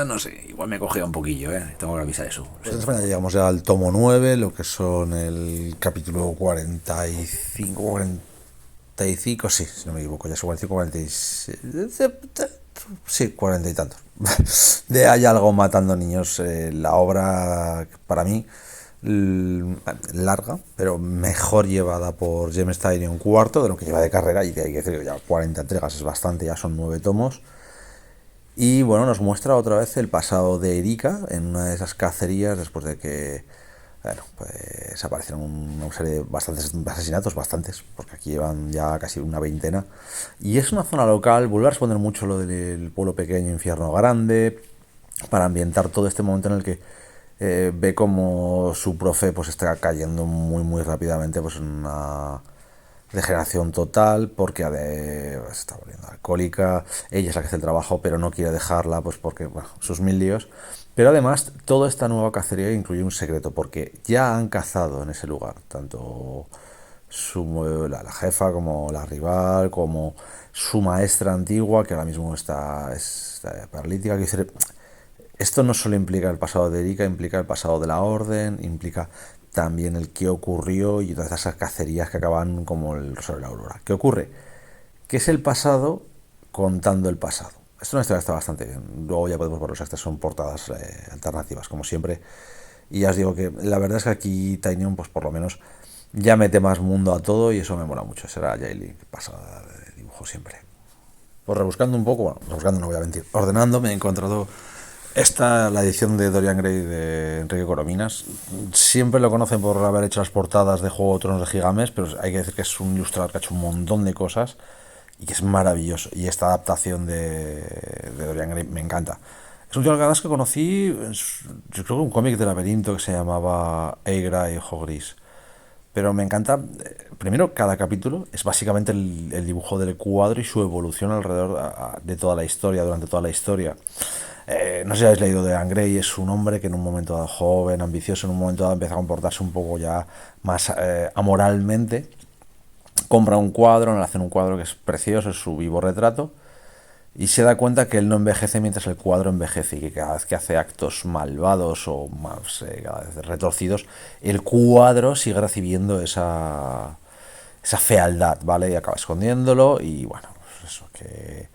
no sé, igual me cogea un poquillo, tengo que avisar eso.
Pues en España llegamos ya al tomo 9, lo que son el capítulo 45, sí, si no me equivoco, ya son 45, 46, sí, 40 y tantos. De Hay algo matando niños, la obra para mí larga, pero mejor llevada por James Tynion cuarto de lo que lleva de carrera, y que hay que decir que ya 40 entregas es bastante, ya son 9 tomos. Y bueno, nos muestra otra vez el pasado de Erika en una de esas cacerías, después de que, bueno, pues aparecieron una serie de bastantes asesinatos, porque aquí llevan ya casi una veintena. Y es una zona local, vuelve a responder mucho lo del pueblo pequeño, infierno grande, para ambientar todo este momento en el que ve como su profe pues está cayendo muy rápidamente pues en una degeneración total, porque se está volviendo alcohólica. Ella es la que hace el trabajo, pero no quiere dejarla, pues porque, bueno, sus mil líos. Pero además, toda esta nueva cacería incluye un secreto, porque ya han cazado en ese lugar, tanto la jefa, como la rival, como su maestra antigua, que ahora mismo está paralítica. Que dice, esto no solo implica el pasado de Erika, implica el pasado de la Orden, implica también el qué ocurrió y todas esas cacerías que acaban como el Rosario de la Aurora. ¿Qué ocurre? Que es el pasado contando el pasado. Esto es una historia que está bastante bien. Luego ya podemos verlos, estas son portadas alternativas, como siempre. Y ya os digo que la verdad es que aquí Tynion, pues por lo menos, ya mete más mundo a todo, y eso me mola mucho. Será Yaeli, que pasa de dibujo siempre. Pues rebuscando un poco, bueno, rebuscando no voy a mentir, ordenando, me he encontrado la edición de Dorian Gray de Enrique Corominas. Siempre lo conocen por haber hecho las portadas de Juego de Tronos de Gigamesh, pero hay que decir que es un ilustrador que ha hecho un montón de cosas y que es maravilloso. Y esta adaptación de Dorian Gray me encanta. Es un tío que conocí, yo creo que un cómic de Laberinto que se llamaba Eigra y Ojo Gris. Pero me encanta, primero, cada capítulo es básicamente el dibujo del cuadro y su evolución alrededor de toda la historia, durante toda la historia. No sé si habéis leído de Dorian Gray, es un hombre que en un momento dado joven, ambicioso, en un momento dado empieza a comportarse un poco ya más amoralmente. Compra un cuadro, le hacen un cuadro que es precioso, es su vivo retrato, y se da cuenta que él no envejece mientras el cuadro envejece, y que cada vez que hace actos malvados o más cada vez retorcidos, el cuadro sigue recibiendo esa fealdad, ¿vale? Y acaba escondiéndolo, y bueno, pues eso, que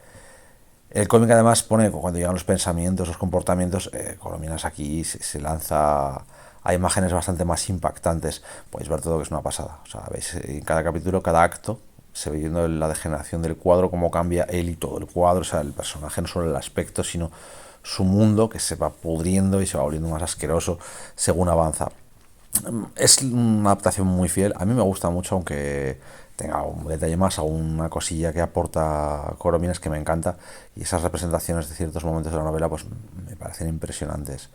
el cómic además pone, cuando llegan los pensamientos, los comportamientos, Corominas aquí se lanza a imágenes bastante más impactantes. Podéis ver todo, que es una pasada. O sea, veis en cada capítulo, cada acto, se ve viendo la degeneración del cuadro, cómo cambia él y todo el cuadro. O sea, el personaje, no solo el aspecto, sino su mundo, que se va pudriendo y se va volviendo más asqueroso según avanza. Es una adaptación muy fiel. A mí me gusta mucho, aunque tenga un detalle más, alguna cosilla que aporta Corominas que me encanta, y esas representaciones de ciertos momentos de la novela pues me parecen impresionantes.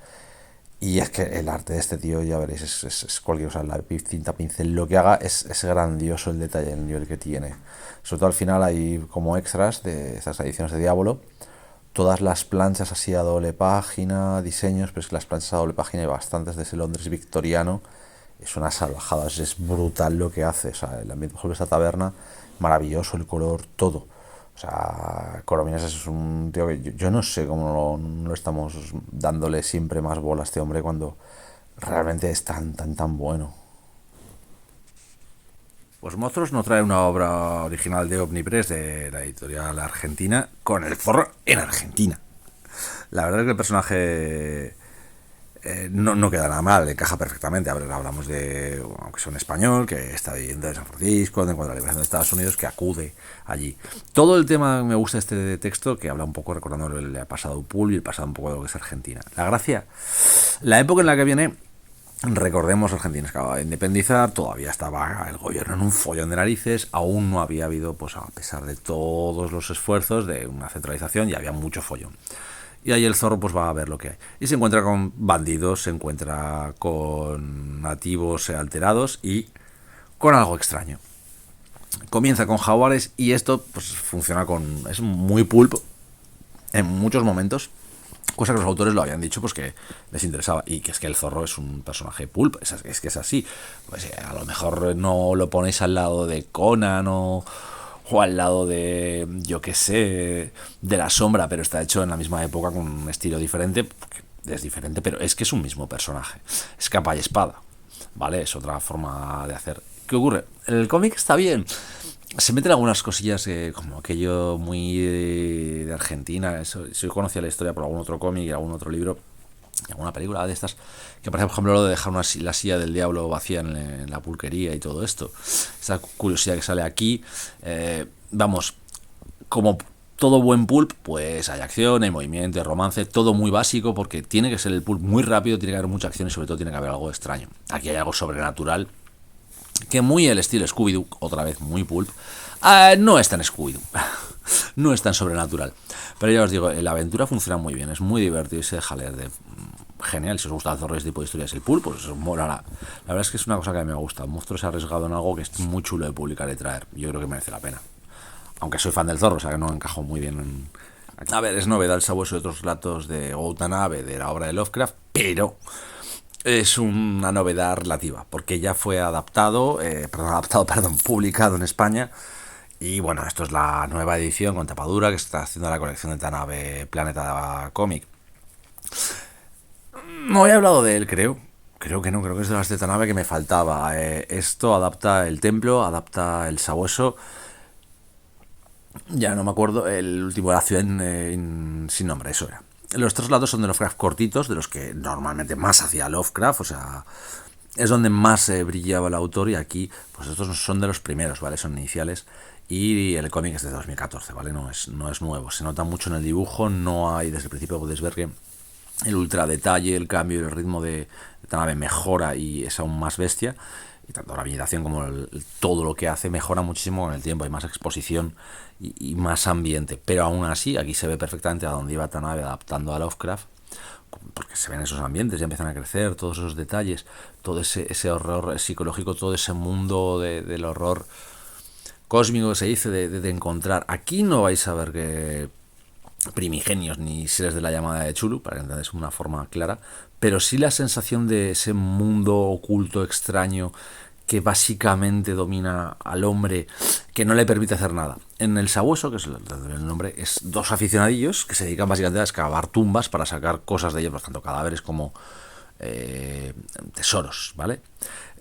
Y es que el arte de este tío, ya veréis, es cualquier cosa, la cinta pincel, lo que haga es grandioso, el detalle, el nivel que tiene. Sobre todo al final hay como extras de estas ediciones de Diablo, todas las planchas así a doble página, diseños, pero es que las planchas a doble página hay bastantes de ese Londres victoriano. Es una salvajada, es brutal lo que hace. O sea, el ambiente, por ejemplo, de esta taberna, maravilloso, el color, todo. O sea, Corominas es un tío que yo no sé cómo no estamos dándole siempre más bola a este hombre, cuando realmente es tan bueno.
Pues Monstruos nos trae una obra original de Omnipress, de la editorial argentina, con el Zorro en Argentina. La verdad es que el personaje no queda nada mal, encaja perfectamente. A ver, hablamos de, aunque sea un español que está viviendo en San Francisco, de la liberación de Estados Unidos, que acude allí. Todo el tema, me gusta este texto, que habla un poco, recordando el pasado Pulp y el pasado un poco de lo que es Argentina. La gracia, la época en la que viene Recordemos, Argentina se acaba de independizar, todavía estaba el gobierno en un follón de narices, aún no había habido, pues a pesar de todos los esfuerzos de una centralización, ya había mucho follón. Y ahí el zorro pues va a ver lo que hay. Y se encuentra con bandidos, se encuentra con nativos alterados y con algo extraño. Comienza con jaguares y esto pues funciona con... es muy pulp en muchos momentos, cosa que los autores lo habían dicho pues que les interesaba, y que es que el zorro es un personaje pulp, es que es así. Pues a lo mejor no lo ponéis al lado de Conan o al lado de, yo qué sé, de La Sombra, pero está hecho en la misma época con un estilo diferente, es diferente, pero es que es un mismo personaje, es capa y espada, ¿vale? Es otra forma de hacer. ¿Qué ocurre? El cómic está bien, se meten algunas cosillas como aquello muy de Argentina. Yo conocía la historia por algún otro cómic, algún otro libro, alguna película de estas, que parece, por ejemplo, lo de dejar la silla del diablo vacía en la pulquería y todo esto. Esa curiosidad que sale aquí, vamos, como todo buen pulp, pues hay acción, hay movimiento, hay romance, todo muy básico, porque tiene que ser el pulp muy rápido, tiene que haber mucha acción y sobre todo tiene que haber algo extraño. Aquí hay algo sobrenatural, que muy el estilo Scooby-Doo, otra vez muy pulp, no es tan Scooby-Doo, no es tan sobrenatural. Pero ya os digo, la aventura funciona muy bien, es muy divertido y se deja leer de genial. Si os gusta el zorro, este tipo de historias, el pulp, pues os mola. La verdad es que es una cosa que a mí me gusta. Un monstruo se ha arriesgado en algo que es muy chulo de publicar y traer. Yo creo que merece la pena. Aunque soy fan del zorro, o sea que no encajo muy bien en... A ver, es novedad el sabueso y otros relatos de Watanabe, de la obra de Lovecraft, pero es una novedad relativa, porque ya fue publicado en España. Y bueno, esto es la nueva edición con tapadura que se está haciendo la colección de Tanabe Planeta Comic. No he hablado de él, creo. Creo que no, creo que es de las de Tanabe que me faltaba. Esto adapta el templo, adapta el sabueso. Ya no me acuerdo, el último, la ciudad sin nombre, eso era. Los tres relatos son de Lovecraft cortitos, de los que normalmente más hacía Lovecraft, o sea, es donde más brillaba el autor, y aquí, pues estos son de los primeros, ¿vale? Son iniciales, y el cómic es de 2014, ¿vale? No es nuevo, se nota mucho en el dibujo, no hay, desde el principio podéis ver que el ultra detalle, el cambio y el ritmo de Tanabe mejora y es aún más bestia, y tanto la ambientación como todo lo que hace mejora muchísimo con el tiempo, hay más exposición y más ambiente, pero aún así aquí se ve perfectamente a dónde iba Tanabe adaptando a Lovecraft, porque se ven esos ambientes, ya empiezan a crecer todos esos detalles, todo ese horror psicológico, todo ese mundo del horror cósmico que se dice de encontrar. Aquí no vais a ver que primigenios ni seres de la llamada de Chulu, para que entendáis una forma clara, pero sí la sensación de ese mundo oculto, extraño, que básicamente domina al hombre, que no le permite hacer nada. En el sabueso, que es el nombre, es dos aficionadillos que se dedican básicamente a excavar tumbas para sacar cosas de ellos, por tanto cadáveres como tesoros, ¿vale?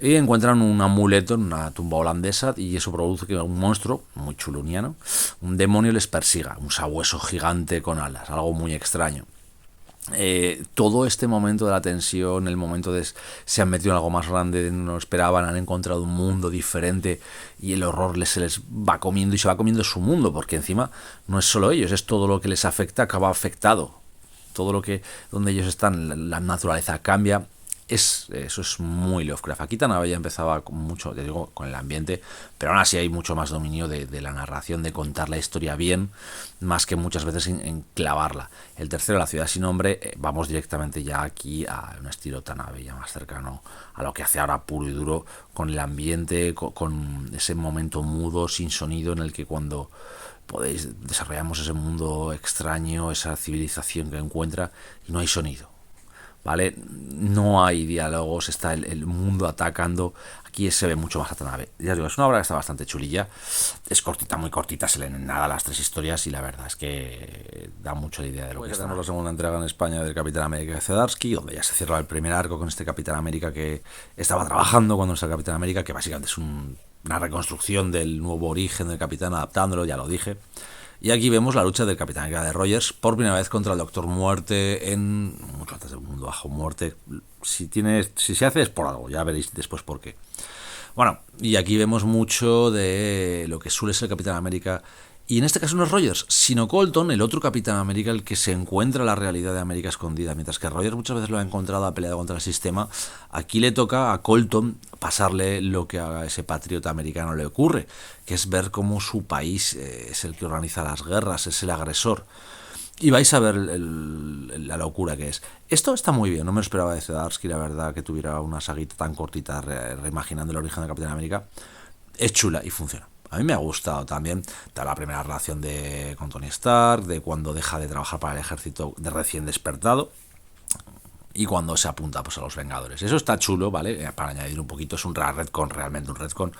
Y encuentran un amuleto en una tumba holandesa y eso produce que un monstruo muy chuluniano, un demonio, les persiga, un sabueso gigante con alas, algo muy extraño. Todo este momento de la tensión, el momento de se han metido en algo más grande, no lo esperaban, han encontrado un mundo diferente y el horror se les va comiendo y se va comiendo su mundo, porque encima no es solo ellos, es todo lo que les afecta, acaba afectado. Todo lo que donde ellos están, la naturaleza cambia. Eso es muy Lovecraft. Aquí Tanabe ya empezaba con mucho, te digo, con el ambiente, pero aún así hay mucho más dominio de la narración, de contar la historia bien, más que muchas veces en clavarla. El tercero, La ciudad sin nombre, vamos directamente ya aquí a un estilo Tanabe, ya más cercano a lo que hace ahora puro y duro, con el ambiente, con ese momento mudo, sin sonido, en el que cuando desarrollamos ese mundo extraño, esa civilización que encuentra, y no hay sonido, ¿vale? No hay diálogos, está el mundo atacando. Aquí se ve mucho más a Tanabe. Ya os digo, es una obra que está bastante chulilla, es cortita, muy cortita, se leen en nada las tres historias y la verdad es que da mucho la idea de lo que tenemos. La segunda entrega en España del Capitán América de Zdarsky, donde ya se cierra el primer arco con este Capitán América que estaba trabajando cuando es el Capitán América, que básicamente es una reconstrucción del nuevo origen del Capitán, adaptándolo, ya lo dije. Y aquí vemos la lucha del Capitán América de Rogers por primera vez contra el Doctor Muerte en mucho antes del Mundo Bajo. Muerte, si se hace es por algo, ya veréis después por qué. Bueno, y aquí vemos mucho de lo que suele ser el Capitán América Y en este caso no es Rogers, sino Colton, el otro Capitán América, el que se encuentra la realidad de América escondida. Mientras que Rogers muchas veces lo ha encontrado, ha peleado contra el sistema, aquí le toca a Colton pasarle lo que a ese patriota americano le ocurre, que es ver cómo su país es el que organiza las guerras, es el agresor. Y vais a ver la locura que es. Esto está muy bien, no me lo esperaba de Zdarsky, la verdad, que tuviera una saguita tan cortita reimaginando el origen de Capitán América. Es chula y funciona. A mí me ha gustado también la primera relación con Tony Stark, de cuando deja de trabajar para el ejército de recién despertado y cuando se apunta pues a los Vengadores. Eso está chulo, ¿vale? Para añadir un poquito, es un retcon, realmente un retcon,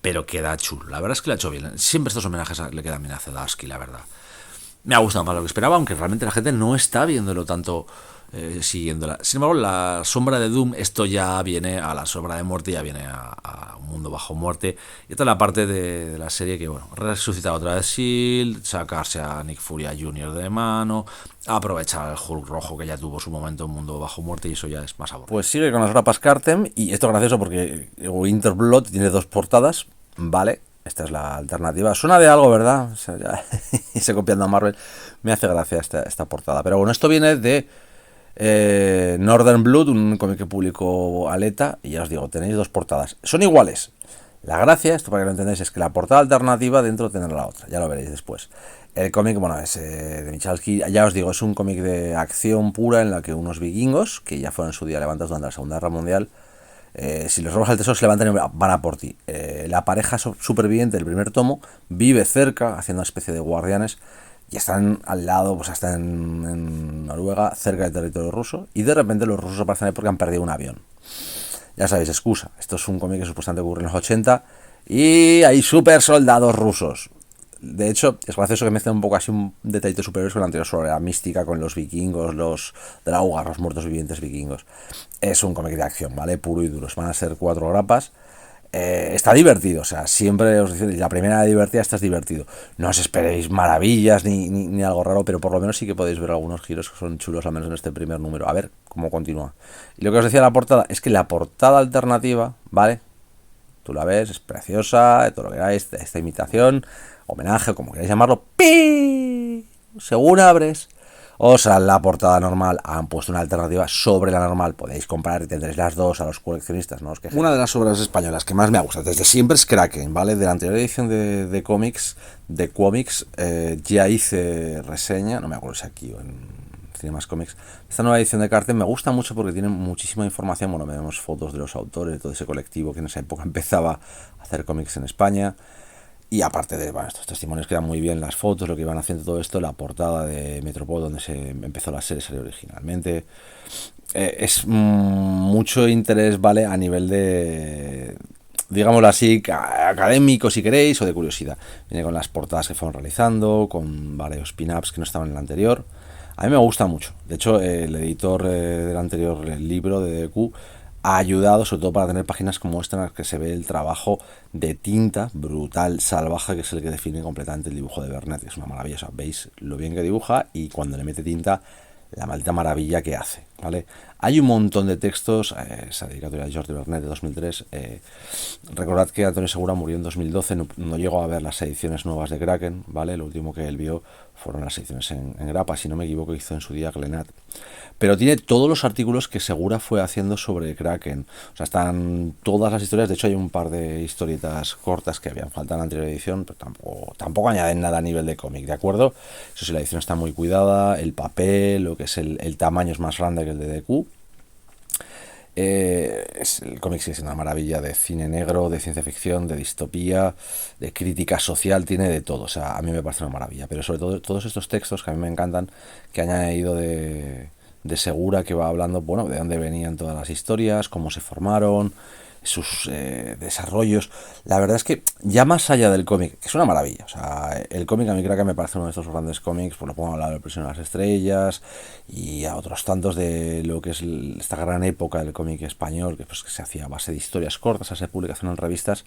pero queda chulo. La verdad es que lo ha hecho bien. Siempre estos homenajes le quedan bien a Zdarsky, la verdad. Me ha gustado más lo que esperaba, aunque realmente la gente no está viéndolo tanto, siguiéndola. Sin embargo, la sombra de Doom, esto ya viene a la sombra de muerte, ya viene a un mundo bajo muerte. Y esta es la parte de la serie que, bueno, resucitar otra vez S.H.I.E.L.D., sacarse a Nick Fury Jr. de mano, aprovechar el Hulk rojo que ya tuvo su momento en mundo bajo muerte, y eso ya es más aburrido.
Pues sigue con las grapas Cartem, y esto es gracioso porque Winterblood tiene 2 portadas, ¿vale? Esta es la alternativa. Suena de algo, ¿verdad? O sea, ya, y se copiando a Marvel. Me hace gracia esta portada. Pero bueno, esto viene de Northern Blood, un cómic que publicó Aleta. Y ya os digo, tenéis 2 portadas. Son iguales. La gracia, esto para que lo entendáis, es que la portada alternativa dentro tendrá la otra. Ya lo veréis después. El cómic, bueno, es de Michalski. Ya os digo, es un cómic de acción pura en la que unos vikingos, que ya fueron en su día levantados durante la Segunda Guerra Mundial, si los robas al tesoro se levantan y van a por ti. La pareja superviviente del primer tomo vive cerca, haciendo una especie de guardianes, y están al lado, pues están en Noruega, cerca del territorio ruso, y de repente los rusos aparecen ahí porque han perdido un avión. Ya sabéis, excusa. Esto es un cómic que supuestamente ocurre en los 80, y hay super soldados rusos. De hecho, es gracioso que mezclen un poco así un detallito superior con la anterior sobre la mística, con los vikingos, los Draugar, los muertos vivientes vikingos. Es un cómic de acción, ¿vale? Puro y duro. Van a ser 4 grapas. Está divertido, o sea, siempre os digo, la primera divertida, esta es divertido. No os esperéis maravillas ni algo raro, pero por lo menos sí que podéis ver algunos giros que son chulos, al menos en este primer número. A ver cómo continúa. Y lo que os decía de la portada, es que la portada alternativa, ¿vale? Tú la ves, es preciosa, todo lo que queráis, esta imitación, homenaje, como queráis llamarlo, ¡pi! Según abres, o sea, la portada normal han puesto una alternativa sobre la normal. Podéis comprar y tendréis las 2 a los coleccionistas, ¿no? Una de las obras españolas que más me ha gustado desde siempre es Kraken, ¿vale? De la anterior edición de cómics, ya hice reseña, no me acuerdo si aquí o en Cinemas Comics. Esta nueva edición de Carten me gusta mucho porque tiene muchísima información. Bueno, vemos fotos de los autores, de todo ese colectivo que en esa época empezaba a hacer cómics en España. Y aparte de estos testimonios, quedan muy bien las fotos, lo que iban haciendo todo esto, la portada de Metropol, donde se empezó la serie, salió originalmente. Es mucho interés, ¿vale? A nivel de, digámoslo así, académico, si queréis, o de curiosidad. Viene con las portadas que fueron realizando, con varios pin-ups que no estaban en el anterior. A mí me gusta mucho. De hecho, el editor del anterior libro de DQ ha ayudado, sobre todo para tener páginas como esta en las que se ve el trabajo de tinta brutal, salvaje, que es el que define completamente el dibujo de Bernat. Es una maravilla, o sea, veis lo bien que dibuja y cuando le mete tinta, la maldita maravilla que hace, ¿vale? Hay un montón de textos, esa dedicatoria de Jordi Bernat de 2003. Recordad que Antonio Segura murió en 2012, no llegó a ver las ediciones nuevas de Kraken, ¿vale? Lo último que él vio fueron las ediciones en grapa, si no me equivoco, hizo en su día Glenat. Pero tiene todos los artículos que Segura fue haciendo sobre Kraken. O sea, están todas las historias. De hecho, hay un par de historietas cortas que habían faltado en la anterior edición, pero tampoco añaden nada a nivel de cómic, ¿de acuerdo? Eso sí, la edición está muy cuidada, el papel, lo que es el tamaño es más grande que el de DQ. El cómic sí es una maravilla de cine negro, de ciencia ficción, de distopía, de crítica social, tiene de todo. O sea, a mí me parece una maravilla. Pero sobre todo todos estos textos que a mí me encantan, que han añadido de Segura, que va hablando, bueno, de dónde venían todas las historias, cómo se formaron, sus desarrollos. La verdad es que ya más allá del cómic, que es una maravilla, o sea, el cómic a mí creo que me parece uno de estos grandes cómics, pues lo pongo a hablar de Prisión de las Estrellas y a otros tantos de lo que es esta gran época del cómic español, que pues que se hacía a base de historias cortas, a base de publicación en revistas.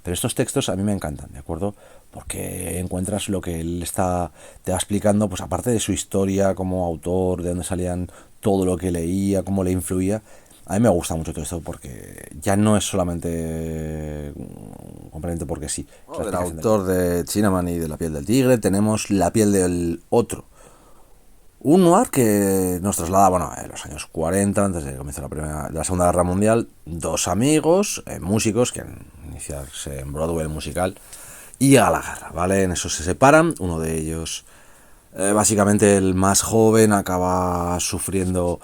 Pero estos textos a mí me encantan, ¿de acuerdo? Porque encuentras lo que él te va explicando, pues aparte de su historia como autor, de dónde salían, todo lo que leía, cómo le influía. A mí me gusta mucho todo esto porque ya no es solamente completamente porque sí. Del autor de Chinaman y de La piel del tigre tenemos La piel del otro. Un noir que nos traslada, bueno, en los años 40, antes de que comience la Segunda Guerra Mundial, dos amigos, músicos, que iniciarse en Broadway el musical, y a la guerra, ¿vale? En eso se separan, uno de ellos, básicamente el más joven, acaba sufriendo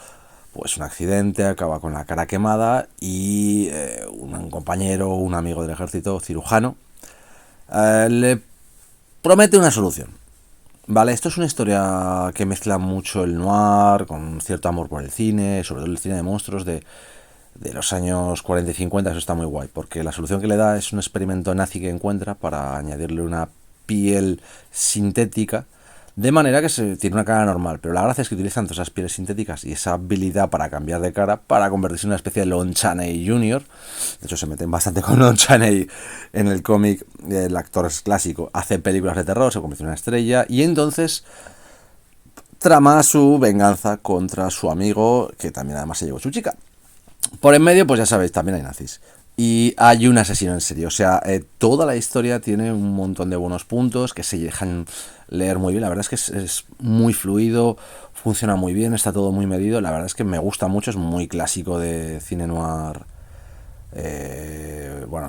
pues un accidente, acaba con la cara quemada, y un compañero, un amigo del ejército, cirujano, le promete una solución. Vale, esto es una historia que mezcla mucho el noir con cierto amor por el cine, sobre todo el cine de monstruos de los años 40 y 50, eso está muy guay, porque la solución que le da es un experimento nazi que encuentra para añadirle una piel sintética, de manera que tiene una cara normal, pero la gracia es que utilizan todas esas pieles sintéticas y esa habilidad para cambiar de cara para convertirse en una especie de Lon Chaney Jr. De hecho se meten bastante con Lon Chaney en el cómic, el actor es clásico, hace películas de terror, se convierte en una estrella y entonces trama su venganza contra su amigo, que también además se llevó su chica. Por en medio, pues ya sabéis, también hay nazis. Y hay un asesino en serie. O sea, toda la historia tiene un montón de buenos puntos que se dejan leer muy bien. La verdad es que es muy fluido, funciona muy bien, está todo muy medido. La verdad es que me gusta mucho, es muy clásico de cine noir.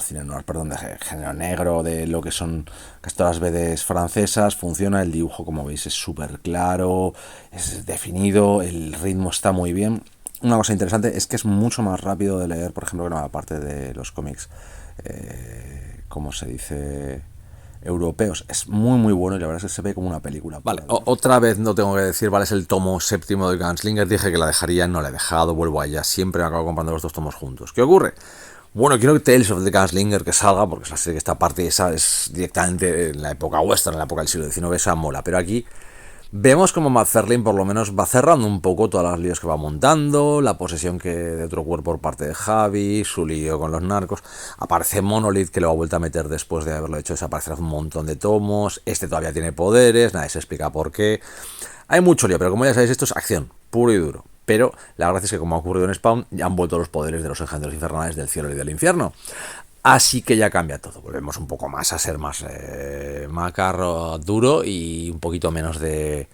Cine noir, perdón, de género negro, de lo que son casi todas las BDs francesas. Funciona, el dibujo, como veis, es súper claro, es definido, el ritmo está muy bien. Una cosa interesante es que es mucho más rápido de leer, por ejemplo, que la parte de los cómics, como se dice, europeos. Es muy muy bueno y la verdad es que se ve como una película.
Vale, otra vez no tengo que decir, vale, es el tomo séptimo de Gunslinger. Dije que la dejaría, no la he dejado, vuelvo a ella, siempre me acabo comprando los dos tomos juntos. ¿Qué ocurre? Bueno, quiero que Tales of the Gunslinger que salga, porque es la serie que está parte esa es directamente en la época western, en la época del siglo XIX, esa mola, pero aquí vemos como McFarlane por lo menos va cerrando un poco todas las líos que va montando, la posesión de otro cuerpo por parte de Javi, su lío con los narcos. Aparece Monolith, que lo ha vuelto a meter después de haberlo hecho desaparecer hace un montón de tomos. Este todavía tiene poderes, nadie se explica por qué. Hay mucho lío, pero como ya sabéis, esto es acción, puro y duro. Pero la verdad es que, como ha ocurrido en Spawn, ya han vuelto los poderes de los engendros infernales del cielo y del infierno. Así que ya cambia todo, volvemos un poco más a ser más macarro, duro y un poquito menos de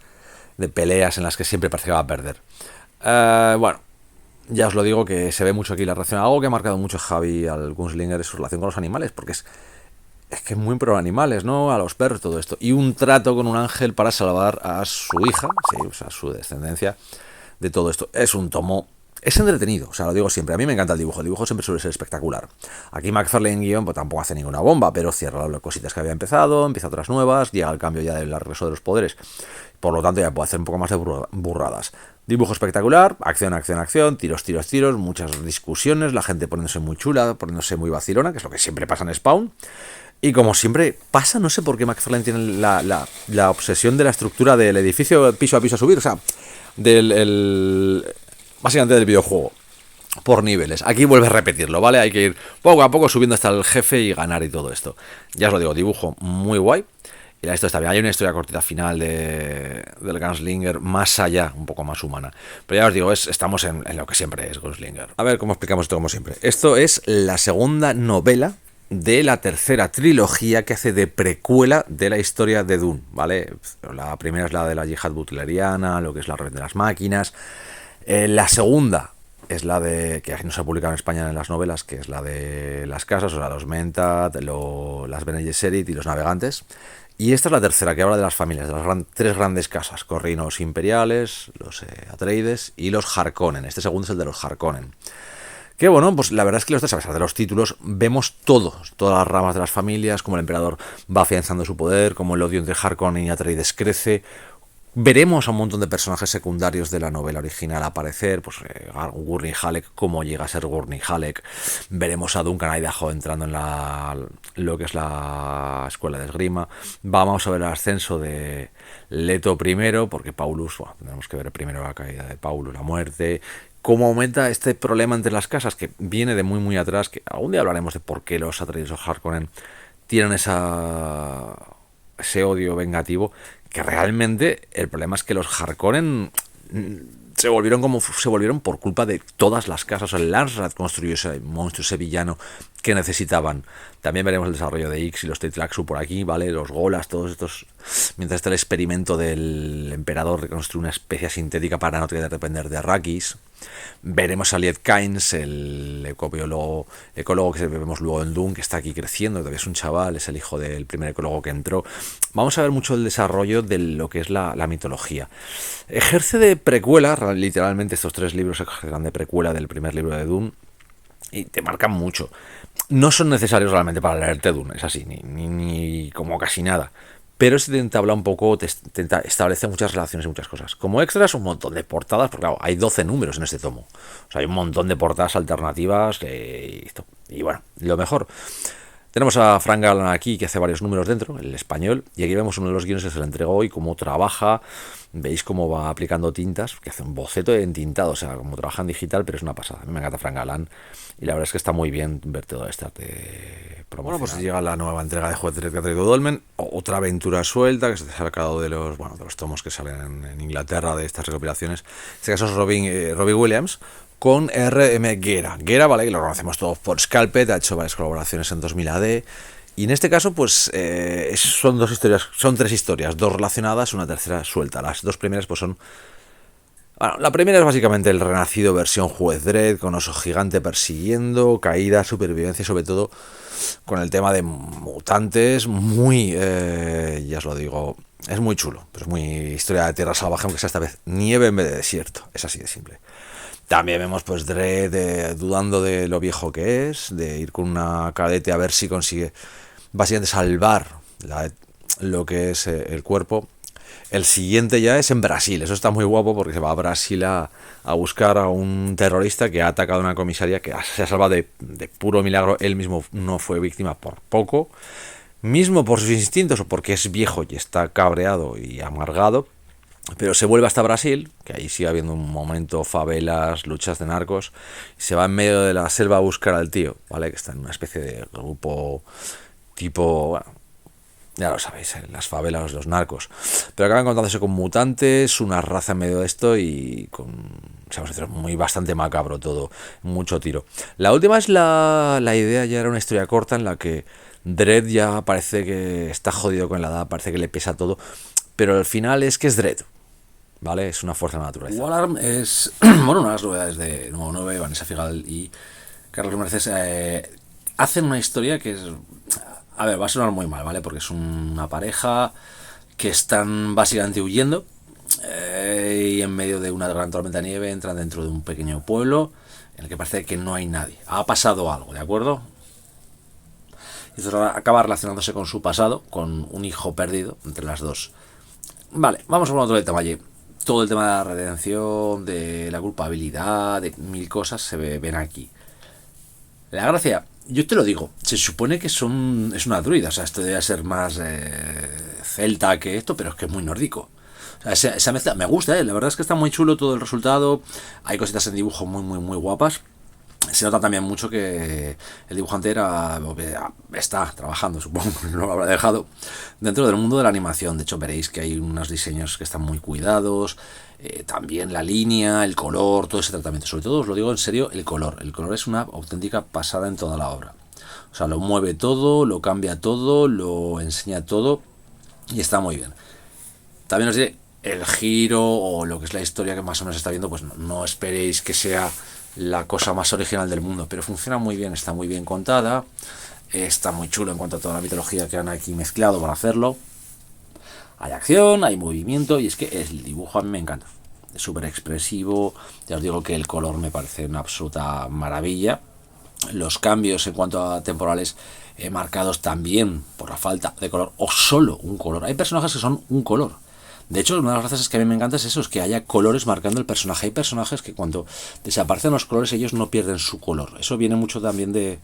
peleas en las que siempre parece que va a perder. Bueno, ya os lo digo que se ve mucho aquí la relación. Algo que ha marcado mucho a Javi al Gunslinger es su relación con los animales, porque es que es muy pro animales, ¿no? A los perros, todo esto. Y un trato con un ángel para salvar a su hija, sí, o sea, su descendencia de todo esto. Es un tomo. Es entretenido, o sea, lo digo siempre. A mí me encanta el dibujo siempre suele ser espectacular. Aquí McFarlane en guión pues tampoco hace ninguna bomba, pero cierra las cositas que había empezado, empieza otras nuevas, llega el cambio ya del regreso de los poderes. Por lo tanto, ya puede hacer un poco más de burradas. Dibujo espectacular, acción, acción, acción, tiros, tiros, tiros, muchas discusiones, la gente poniéndose muy chula, poniéndose muy vacilona, que es lo que siempre pasa en Spawn. Y como siempre pasa, no sé por qué McFarlane tiene la obsesión de la estructura del edificio piso a piso a subir, o sea, básicamente del videojuego, por niveles. Aquí vuelve a repetirlo, ¿vale? Hay que ir poco a poco subiendo hasta el jefe y ganar y todo esto. Ya os lo digo, dibujo muy guay. Y la historia está bien. Hay una historia cortita final del Gunslinger más allá, un poco más humana. Pero ya os digo, estamos en lo que siempre es Gunslinger. A ver cómo explicamos esto como siempre. Esto es la segunda novela de la tercera trilogía que hace de precuela de la historia de Dune, ¿vale? La primera es la de la yihad butleriana, lo que es la red de las máquinas. La segunda es la de, que no se ha publicado en España en las novelas, que es la de las casas, o sea, los Mentat, las Bene Gesserit y los navegantes. Y esta es la tercera, que habla de las familias, de las tres grandes casas, Corrinos imperiales, los Atreides y los Harkonnen. Este segundo es el de los Harkonnen. Que bueno, pues la verdad es que a pesar de los títulos, vemos todas las ramas de las familias, como el emperador va afianzando su poder, como el odio entre Harkonnen y Atreides crece. Veremos a un montón de personajes secundarios de la novela original aparecer, pues Gurney Halleck, cómo llega a ser Gurney Halleck. Veremos a Duncan Idaho entrando en lo que es la escuela de esgrima. Vamos a ver el ascenso de Leto primero, porque Paulus, bueno, tenemos que ver primero la caída de Paulus, la muerte. Cómo aumenta este problema entre las casas, que viene de muy muy atrás, que algún día hablaremos de por qué los Atreides o Harkonnen tienen ese odio vengativo, que realmente el problema es que los Harkonnen se volvieron por culpa de todas las casas. O sea, Lansrat construyó ese monstruo, ese villano que necesitaban. También veremos el desarrollo de Ix y los Teitlaksu por aquí, ¿vale? Los Golas, todos estos. Mientras está el experimento del emperador de construir una especie sintética para no tener que depender de Arrakis. Veremos a Liet Kynes, el ecólogo que vemos luego en Dune, que está aquí creciendo, todavía es un chaval, es el hijo del primer ecólogo que entró. Vamos a ver mucho el desarrollo de lo que es la mitología. Ejerce de precuela, literalmente estos 3 libros ejercerán de precuela del primer libro de Dune, y te marcan mucho. No son necesarios realmente para leerte Dune, es así, ni como casi nada. Pero se te entabla un poco, te establece muchas relaciones y muchas cosas. Como extras, un montón de portadas, porque claro, hay 12 números en este tomo. O sea, hay un montón de portadas alternativas y bueno, lo mejor. Tenemos a Frank Galán aquí, que hace varios números dentro, el español, y aquí vemos uno de los guiones que se le entregó hoy, cómo trabaja, veis cómo va aplicando tintas, que hace un boceto de entintado, o sea, como trabaja en digital, pero es una pasada. A mí me encanta Frank Galán, y la verdad es que está muy bien ver todo esto de promoción. Bueno, pues llega la nueva entrega de Juez Dredd que ha traído Dolmen, otra aventura suelta, que se ha sacado de los tomos que salen en Inglaterra, de estas recopilaciones. En este caso es Robbie Williams, con R.M. Guerra. Guerra, vale, que lo conocemos todos por Scalped, ha hecho varias colaboraciones en 2000 AD. Y en este caso, pues son 3 historias, 2 relacionadas, una tercera suelta. Las 2 primeras, pues son. Bueno, la primera es básicamente el renacido versión Juez Dredd, con oso gigante persiguiendo, caída, supervivencia, y sobre todo con el tema de mutantes, muy. Ya os lo digo, es muy chulo, pero es muy historia de tierra salvaje, aunque sea esta vez nieve en vez de desierto. Es así de simple. También vemos pues Dredd dudando de lo viejo que es, de ir con una cadete a ver si consigue básicamente salvar lo que es el cuerpo. El siguiente ya es en Brasil, eso está muy guapo porque se va a Brasil a buscar a un terrorista que ha atacado una comisaría, que se ha salvado de puro milagro, él mismo no fue víctima por poco, mismo por sus instintos o porque es viejo y está cabreado y amargado. Pero se vuelve hasta Brasil, que ahí sigue habiendo un momento, favelas, luchas de narcos, y se va en medio de la selva a buscar al tío, ¿vale? Que está en una especie de grupo tipo, bueno, ya lo sabéis, las favelas, los narcos. Pero acaba encontrándose con mutantes, una raza en medio de esto y con, vamos a decir, muy bastante macabro todo, mucho tiro. La última es la idea, ya era una historia corta en la que Dredd ya parece que está jodido con la edad, parece que le pesa todo, pero al final es que es Dredd, ¿vale? Es una fuerza de la naturaleza. Walarm es, bueno, una de las novedades de Nuevo 9, Vanessa Figal y Carlos Mercedes hacen una historia que es, a ver, va a sonar muy mal, ¿vale? Porque es una pareja que están básicamente huyendo y en medio de una gran tormenta de nieve entran dentro de un pequeño pueblo en el que parece que no hay nadie. Ha pasado algo, ¿de acuerdo? Y esto acaba relacionándose con su pasado, con un hijo perdido entre las dos. Vale, vamos a otro detalle. Todo el tema de la redención, de la culpabilidad, de 1000 cosas se ven aquí. La gracia, yo te lo digo, se supone que es una druida, o sea, esto debe ser más celta que esto, pero es que es muy nórdico. O sea, esa mezcla me gusta, la verdad es que está muy chulo todo el resultado. Hay cositas en dibujo muy, muy, muy guapas. Se nota también mucho que el dibujante está trabajando, supongo, no lo habrá dejado, dentro del mundo de la animación. De hecho, veréis que hay unos diseños que están muy cuidados, también la línea, el color, todo ese tratamiento. Sobre todo, os lo digo en serio, el color. El color es una auténtica pasada en toda la obra. O sea, lo mueve todo, lo cambia todo, lo enseña todo y está muy bien. También os diré, el giro o lo que es la historia que más o menos está viendo, pues no esperéis que sea la cosa más original del mundo, pero funciona muy bien, está muy bien contada, está muy chulo en cuanto a toda la mitología que han aquí mezclado para hacerlo. Hay acción, hay movimiento y es que el dibujo a mí me encanta, es súper expresivo. Ya os digo que el color me parece una absoluta maravilla. Los cambios en cuanto a temporales marcados también por la falta de color o solo un color. Hay personajes que son un color. De hecho, una de las gracias que a mí me encanta es eso, es que haya colores marcando el personaje. Hay personajes que cuando desaparecen los colores ellos no pierden su color. Eso viene mucho también de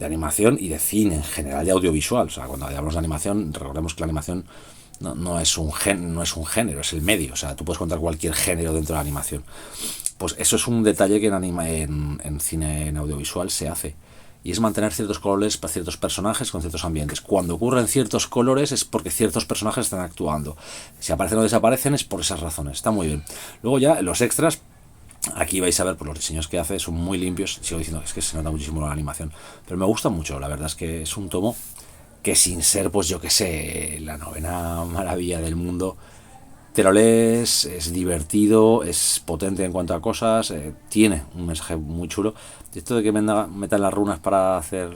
animación y de cine en general, de audiovisual. O sea, cuando hablamos de animación, recordemos que la animación no es un género, es el medio. O sea, tú puedes contar cualquier género dentro de la animación. Pues eso es un detalle que en cine, en audiovisual se hace. Y es mantener ciertos colores para ciertos personajes con ciertos ambientes. Cuando ocurren ciertos colores es porque ciertos personajes están actuando. Si aparecen o desaparecen es por esas razones. Está muy bien. Luego ya los extras, Aquí vais a ver, pues los diseños que hace son muy limpios. Sigo diciendo que es que se nota muchísimo la animación, pero me gusta mucho. La verdad es que es un tomo que, sin ser, pues yo que sé, la novena maravilla del mundo, te lo lees, es divertido, es potente en cuanto a cosas, tiene un mensaje muy chulo. Y esto de que metan las runas para hacer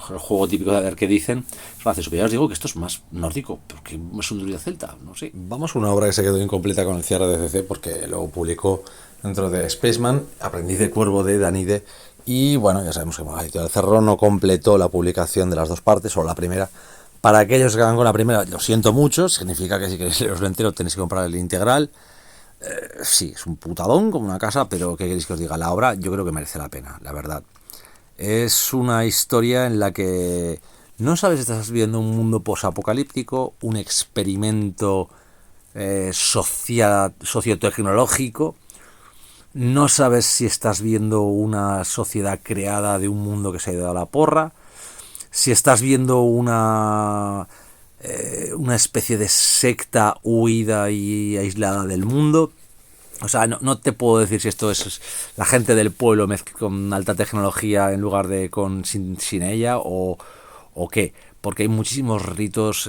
el juego típico de ver qué dicen, es gracioso. Pero ya os digo que esto es más nórdico, porque es un druida celta, no sé.
Vamos a una obra que se quedó incompleta con el cierre de CC, porque lo publicó dentro de Spaceman, Aprendiz de Cuervo de Danide, y bueno, ya sabemos que la editorial Cerro no completó la publicación de las dos partes, o la primera. Para aquellos que hagan con la primera, lo siento mucho, significa que si queréis leeroslo entero tenéis que comprar el integral. Sí, es un putadón como una casa, pero ¿qué queréis que os diga? La obra yo creo que merece la pena, la verdad. Es una historia en la que no sabes si estás viendo un mundo posapocalíptico, un experimento sociotecnológico. No sabes si estás viendo una sociedad creada de un mundo que se ha ido a la porra, si estás viendo una especie de secta huida y aislada del mundo. O sea, no te puedo decir si esto es la gente del pueblo con alta tecnología en lugar de sin ella o qué. Porque hay muchísimos ritos,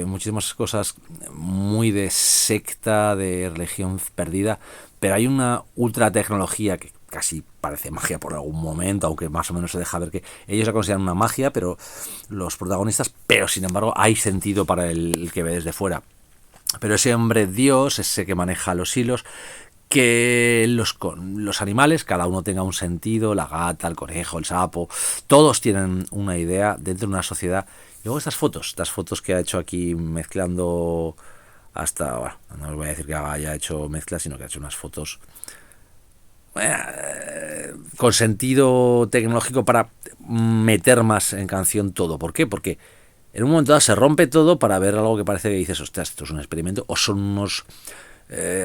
muchísimas cosas muy de secta, de religión perdida, pero hay una ultra tecnología que casi parece magia por algún momento, aunque más o menos se deja ver que ellos la consideran una magia, pero los protagonistas, pero sin embargo hay sentido para el que ve desde fuera. Pero ese hombre Dios, ese que maneja los hilos, que los animales, cada uno tenga un sentido, la gata, el conejo, el sapo, todos tienen una idea dentro de una sociedad. Y luego estas fotos que ha hecho aquí mezclando hasta, bueno, no os voy a decir que haya hecho mezclas, sino que ha hecho unas fotos con sentido tecnológico para meter más en canción todo. ¿Por qué? Porque en un momento dado se rompe todo para ver algo que parece que dices, ostras, esto es un experimento, o son unos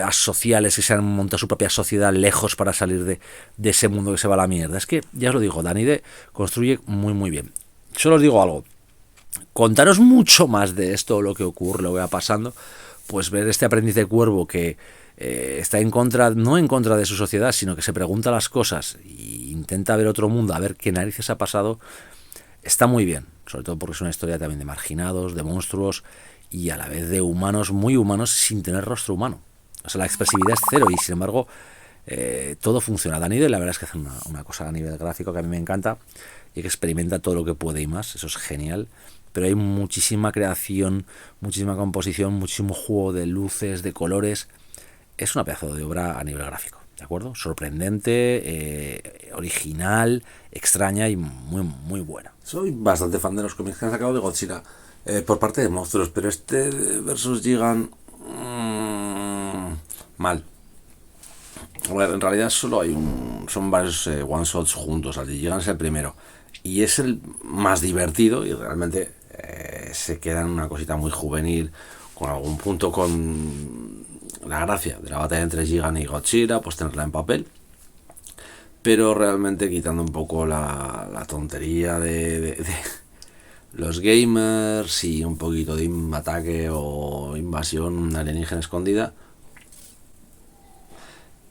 asociales que se han montado su propia sociedad lejos para salir de ese mundo que se va a la mierda. Es que, ya os lo digo, Danide construye muy muy bien. Solo os digo algo, contaros mucho más de esto, lo que ocurre, lo que va pasando, pues ver este aprendiz de cuervo que está en contra, no en contra de su sociedad, sino que se pregunta las cosas e intenta ver otro mundo, a ver qué narices ha pasado, está muy bien, sobre todo porque es una historia también de marginados, de monstruos y a la vez de humanos, muy humanos, sin tener rostro humano. O sea, la expresividad es cero y sin embargo todo funciona. Danide la verdad es que hace una cosa a nivel gráfico que a mí me encanta y que experimenta todo lo que puede y más, eso es genial. Pero hay muchísima creación, muchísima composición, muchísimo juego de luces, de colores. Es una pedazo de obra a nivel gráfico, ¿de acuerdo? Sorprendente, original, extraña y muy, muy buena.
Soy bastante fan de los cómics que han sacado de Godzilla por parte de monstruos, pero este versus Gigan mal. Bueno, en realidad solo hay son varios one-shots juntos. El de Gigan es el primero y es el más divertido y realmente se queda en una cosita muy juvenil, con algún punto con la gracia de la batalla entre Gigan y Godzilla, pues tenerla en papel, pero realmente quitando un poco la tontería de los gamers y un poquito de ataque o invasión alienígena escondida.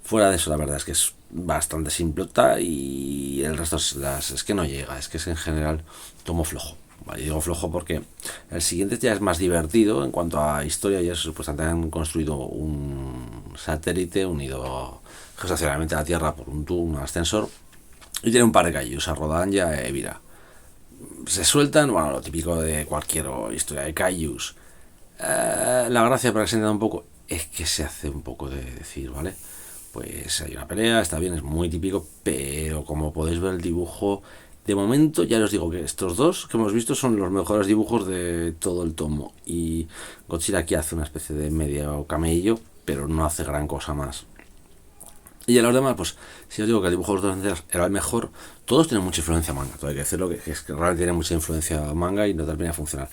Fuera de eso, la verdad es que es bastante simplota y el resto es que no llega, es que es en general tomo flojo. Vale, digo flojo porque el siguiente ya es más divertido en cuanto a historia. Ya supuestamente han construido un satélite unido geoestacionariamente a la Tierra por un ascensor y tiene un par de kaijus, a Rodan-ya e Evira. Se sueltan, bueno, lo típico de cualquier historia de kaijus. La gracia, para que se entienda un poco, es que se hace un poco de decir, ¿vale? Pues hay una pelea, está bien, es muy típico, pero como podéis ver el dibujo, de momento ya os digo que estos dos que hemos visto son los mejores dibujos de todo el tomo. Y Godzilla aquí hace una especie de medio camello, pero no hace gran cosa más. Y a los demás, pues si os digo que el dibujo de los dos era el mejor, todos tienen mucha influencia manga. Todo hay que decirlo, que es que realmente tiene mucha influencia manga y no termina de funcionar.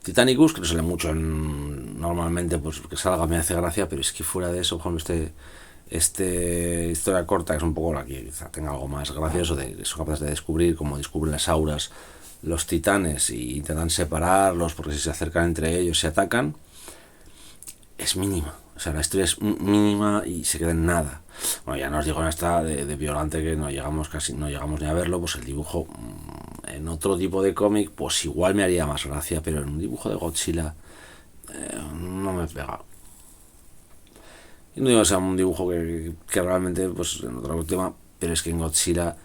Titanicus, que no sale mucho normalmente, pues que salga me hace gracia, pero es que fuera de eso, por ejemplo, historia corta, que es un poco la que quizá tenga algo más gracioso, son capaces de descubrir cómo descubren las auras los titanes y intentan separarlos porque si se acercan entre ellos se atacan, es mínima. sea, la historia es mínima y se queda en nada. Bueno, ya no os digo en esta de Violante, que no llegamos ni a verlo, pues el dibujo en otro tipo de cómic, pues igual me haría más gracia, pero en un dibujo de Godzilla no me pega. Y no digo que sea un dibujo que realmente, pues en otro tema, pero es que en Godzilla,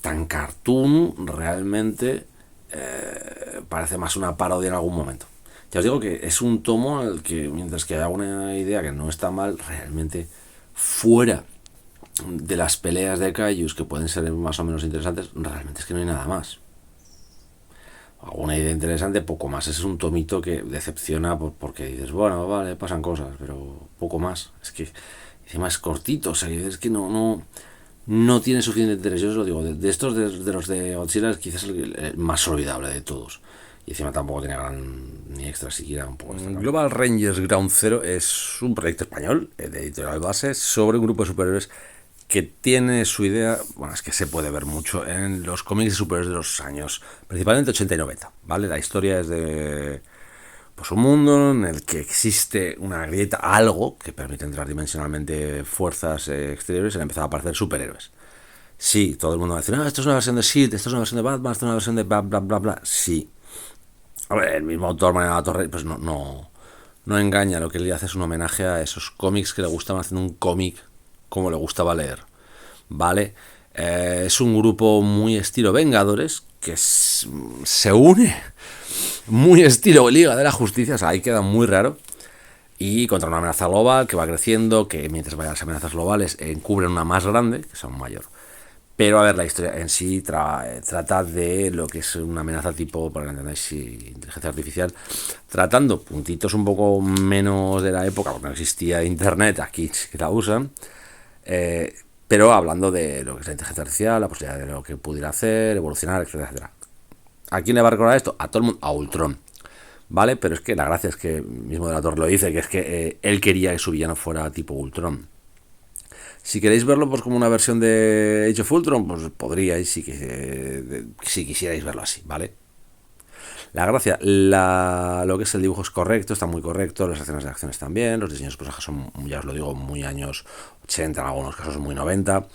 tan cartoon, realmente parece más una parodia en algún momento. Ya os digo que es un tomo al que, mientras que haya una idea que no está mal, realmente fuera de las peleas de kaijus, que pueden ser más o menos interesantes, realmente es que no hay nada más. Alguna idea interesante, poco más. Ese es un tomito que decepciona porque dices, bueno, vale, pasan cosas, pero poco más. Es que encima es cortito, o sea, es que no tiene suficiente interés. Yo os lo digo, de estos, de los de Godzilla, quizás el más olvidable de todos. Y encima tampoco tiene ni extra siquiera un poco.
Global Rangers Ground Zero es un proyecto español de Editorial Base sobre un grupo de superhéroes que tiene su idea, bueno, es que se puede ver mucho en los cómics de superhéroes de los años, principalmente 80 y 90, ¿vale? La historia es de pues un mundo en el que existe una grieta, algo que permite entrar dimensionalmente fuerzas exteriores y empezar a aparecer superhéroes. Sí, todo el mundo va a decir, esto es una versión de S.H.I.E.L.D., esto es una versión de Batman, esto es una versión de bla, bla, bla, bla. Sí. A ver, el mismo autor, Mariano La Torre, pues no engaña. Lo que él hace es un homenaje a esos cómics que le gustaban, haciendo un cómic como le gustaba leer, ¿vale? Es un grupo muy estilo Vengadores, que se une muy estilo Liga de la Justicia, o sea, ahí queda muy raro, y contra una amenaza global que va creciendo, que mientras vayan las amenazas globales encubren una más grande, que es aún mayor. Pero a ver, la historia en sí trata de lo que es una amenaza tipo, para que entendáis, inteligencia artificial, tratando puntitos un poco menos de la época, porque no existía internet, aquí sí que la usan, pero hablando de lo que es la inteligencia artificial, la posibilidad de lo que pudiera hacer, evolucionar, etcétera, etcétera. ¿A quién le va a recordar esto? A todo el mundo, a Ultron, ¿vale? Pero es que la gracia es que mismo de la Torre lo dice, que es que él quería que su villano fuera tipo Ultron. Si queréis verlo pues como una versión de Age of Ultron, pues podríais, si quisierais verlo así, ¿vale? La gracia, lo que es el dibujo es correcto, está muy correcto, las escenas de acción están bien, los diseños de personajes son, ya os lo digo, muy años 80, en algunos casos muy 90,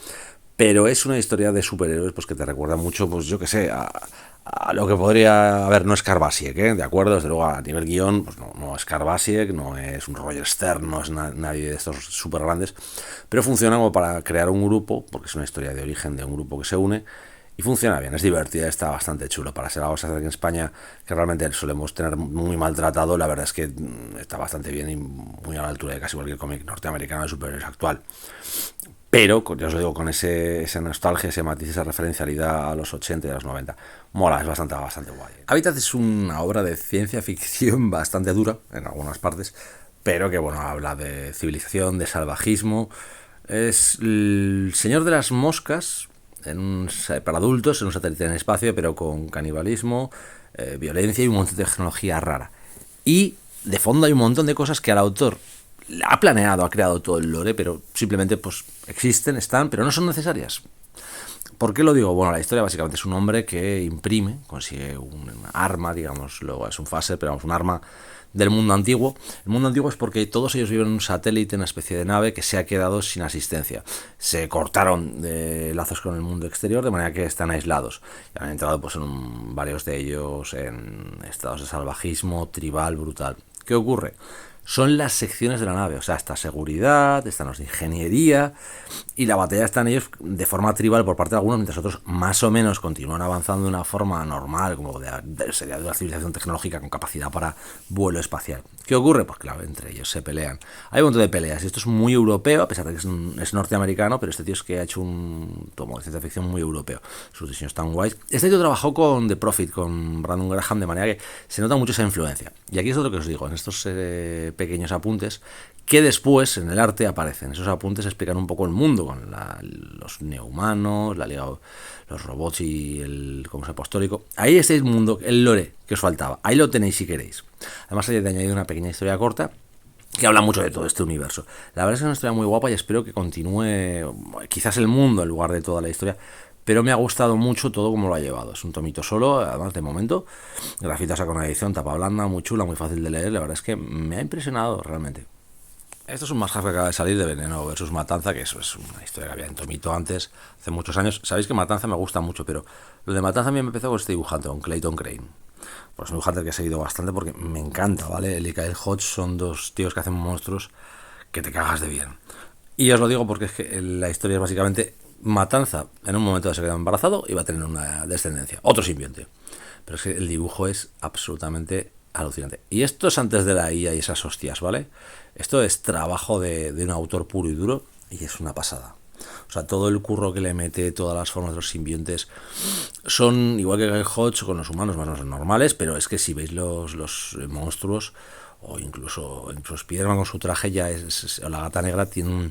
pero es una historia de superhéroes pues que te recuerda mucho, pues yo que sé, a lo que podría haber, no es Carbasiek, de acuerdo, desde luego a nivel guión, pues no es Carbasiek, no es un Roger Stern, no es nadie de estos súper grandes, pero funciona como para crear un grupo, porque es una historia de origen de un grupo que se une, y funciona bien, es divertida, está bastante chulo. Para ser algo que en España, que realmente solemos tener muy maltratado, la verdad es que está bastante bien y muy a la altura de casi cualquier cómic norteamericano de superhéroes actual. Pero, ya os lo digo, con esa nostalgia, ese matiz, esa referencialidad a los 80 y a los 90. Mola, es bastante guay. Habitat es una obra de ciencia ficción bastante dura, en algunas partes, pero que, bueno, habla de civilización, de salvajismo. Es el Señor de las Moscas, para adultos, en un satélite en el espacio, pero con canibalismo, violencia y un montón de tecnología rara. Y de fondo hay un montón de cosas que al autor ha planeado, ha creado todo el lore, pero simplemente pues existen, están, pero no son necesarias. ¿Por qué lo digo? Bueno, la historia básicamente es un hombre que imprime, consigue un arma, digamos, luego es un phaser, pero vamos, un arma del mundo antiguo. El mundo antiguo es porque todos ellos viven en un satélite, una especie de nave que se ha quedado sin asistencia. Se cortaron de lazos con el mundo exterior, de manera que están aislados. Y han entrado pues varios de ellos en estados de salvajismo tribal brutal. ¿Qué ocurre? Son las secciones de la nave, o sea, está seguridad, están los de ingeniería, y la batalla está en ellos de forma tribal por parte de algunos, mientras otros más o menos continúan avanzando de una forma normal, como sería de una civilización tecnológica con capacidad para vuelo espacial. ¿Qué ocurre? Pues claro, entre ellos se pelean. Hay un montón de peleas, y esto es muy europeo, a pesar de que es norteamericano, pero este tío es que ha hecho un tomo de ciencia ficción muy europeo. Sus diseños están guays. Este tío trabajó con The Prophet, con Brandon Graham, de manera que se nota mucho esa influencia. Y aquí es lo que os digo, en estos pequeños apuntes que después en el arte aparecen. Esos apuntes explican un poco el mundo con los neohumanos, los robots y el Cosmos Apostólico. Ahí está el mundo, el lore que os faltaba. Ahí lo tenéis si queréis. Además hay de añadido una pequeña historia corta que habla mucho de todo este universo. La verdad es que es una historia muy guapa y espero que continúe quizás el mundo en lugar de toda la historia. Pero me ha gustado mucho todo como lo ha llevado. Es un tomito solo, además de momento. Grafitas con una edición, tapa blanda, muy chula, muy fácil de leer. La verdad es que me ha impresionado realmente. Esto es un más que acaba de salir de Veneno versus Matanza, que eso es una historia que había en Tomito antes, hace muchos años. Sabéis que Matanza me gusta mucho, pero lo de Matanza a mí me empezó con este dibujante, con Clayton Crane. Pues un dibujante que he seguido bastante porque me encanta, ¿vale? Él y Kyle Hodge son dos tíos que hacen monstruos que te cagas de bien. Y os lo digo porque es que la historia es básicamente Matanza en un momento se queda embarazado y va a tener una descendencia, otro simbionte. Pero es que el dibujo es absolutamente alucinante. Y esto es antes de la IA y esas hostias, ¿vale? Esto es trabajo de un autor puro y duro y es una pasada. O sea, todo el curro que le mete, todas las formas de los simbiontes son igual que Hodge con los humanos más normales, pero es que si veis los monstruos o incluso Spiderman con su traje ya o la Gata Negra tiene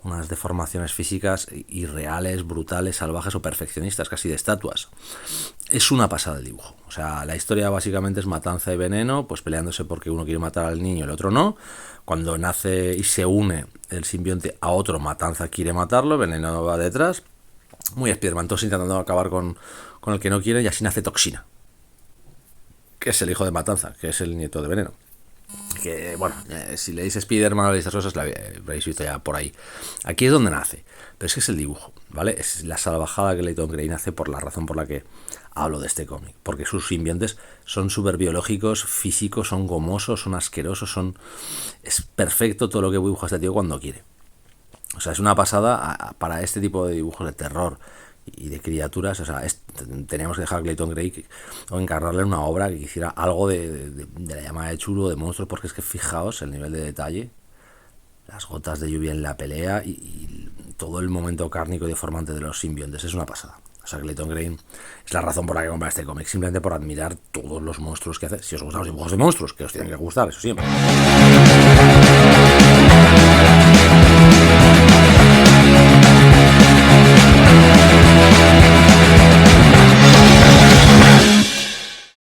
unas deformaciones físicas irreales, brutales, salvajes o perfeccionistas, casi de estatuas. Es una pasada el dibujo. O sea, la historia básicamente es Matanza y Veneno, pues peleándose porque uno quiere matar al niño y el otro no. Cuando nace y se une el simbionte a otro, Matanza quiere matarlo, Veneno va detrás. Muy Spiderman, todos intentando acabar con el que no quiere, y así nace Toxina, que es el hijo de Matanza, que es el nieto de Veneno. Que bueno, si leéis Spiderman o leéis esas cosas, la habréis visto ya por ahí. Aquí es donde nace, pero es que es el dibujo, ¿vale? Es la salvajada que Clayton Crane hace por la razón por la que hablo de este cómic, porque sus simbiontes son súper biológicos, físicos, son gomosos, son asquerosos, es perfecto todo lo que dibuja este tío cuando quiere. O sea, es una pasada para este tipo de dibujos de terror y de criaturas. O sea, teníamos que dejar a Clayton Crane o encargarle una obra que hiciera algo de la llamada de chulo, de monstruos, porque es que fijaos el nivel de detalle, las gotas de lluvia en la pelea y todo el momento cárnico y deformante de los simbiontes. Es una pasada. O sea, Clayton Crane es la razón por la que comprar este cómic, simplemente por admirar todos los monstruos que hace. Si os gustan los dibujos de monstruos, que os tienen que gustar, eso siempre.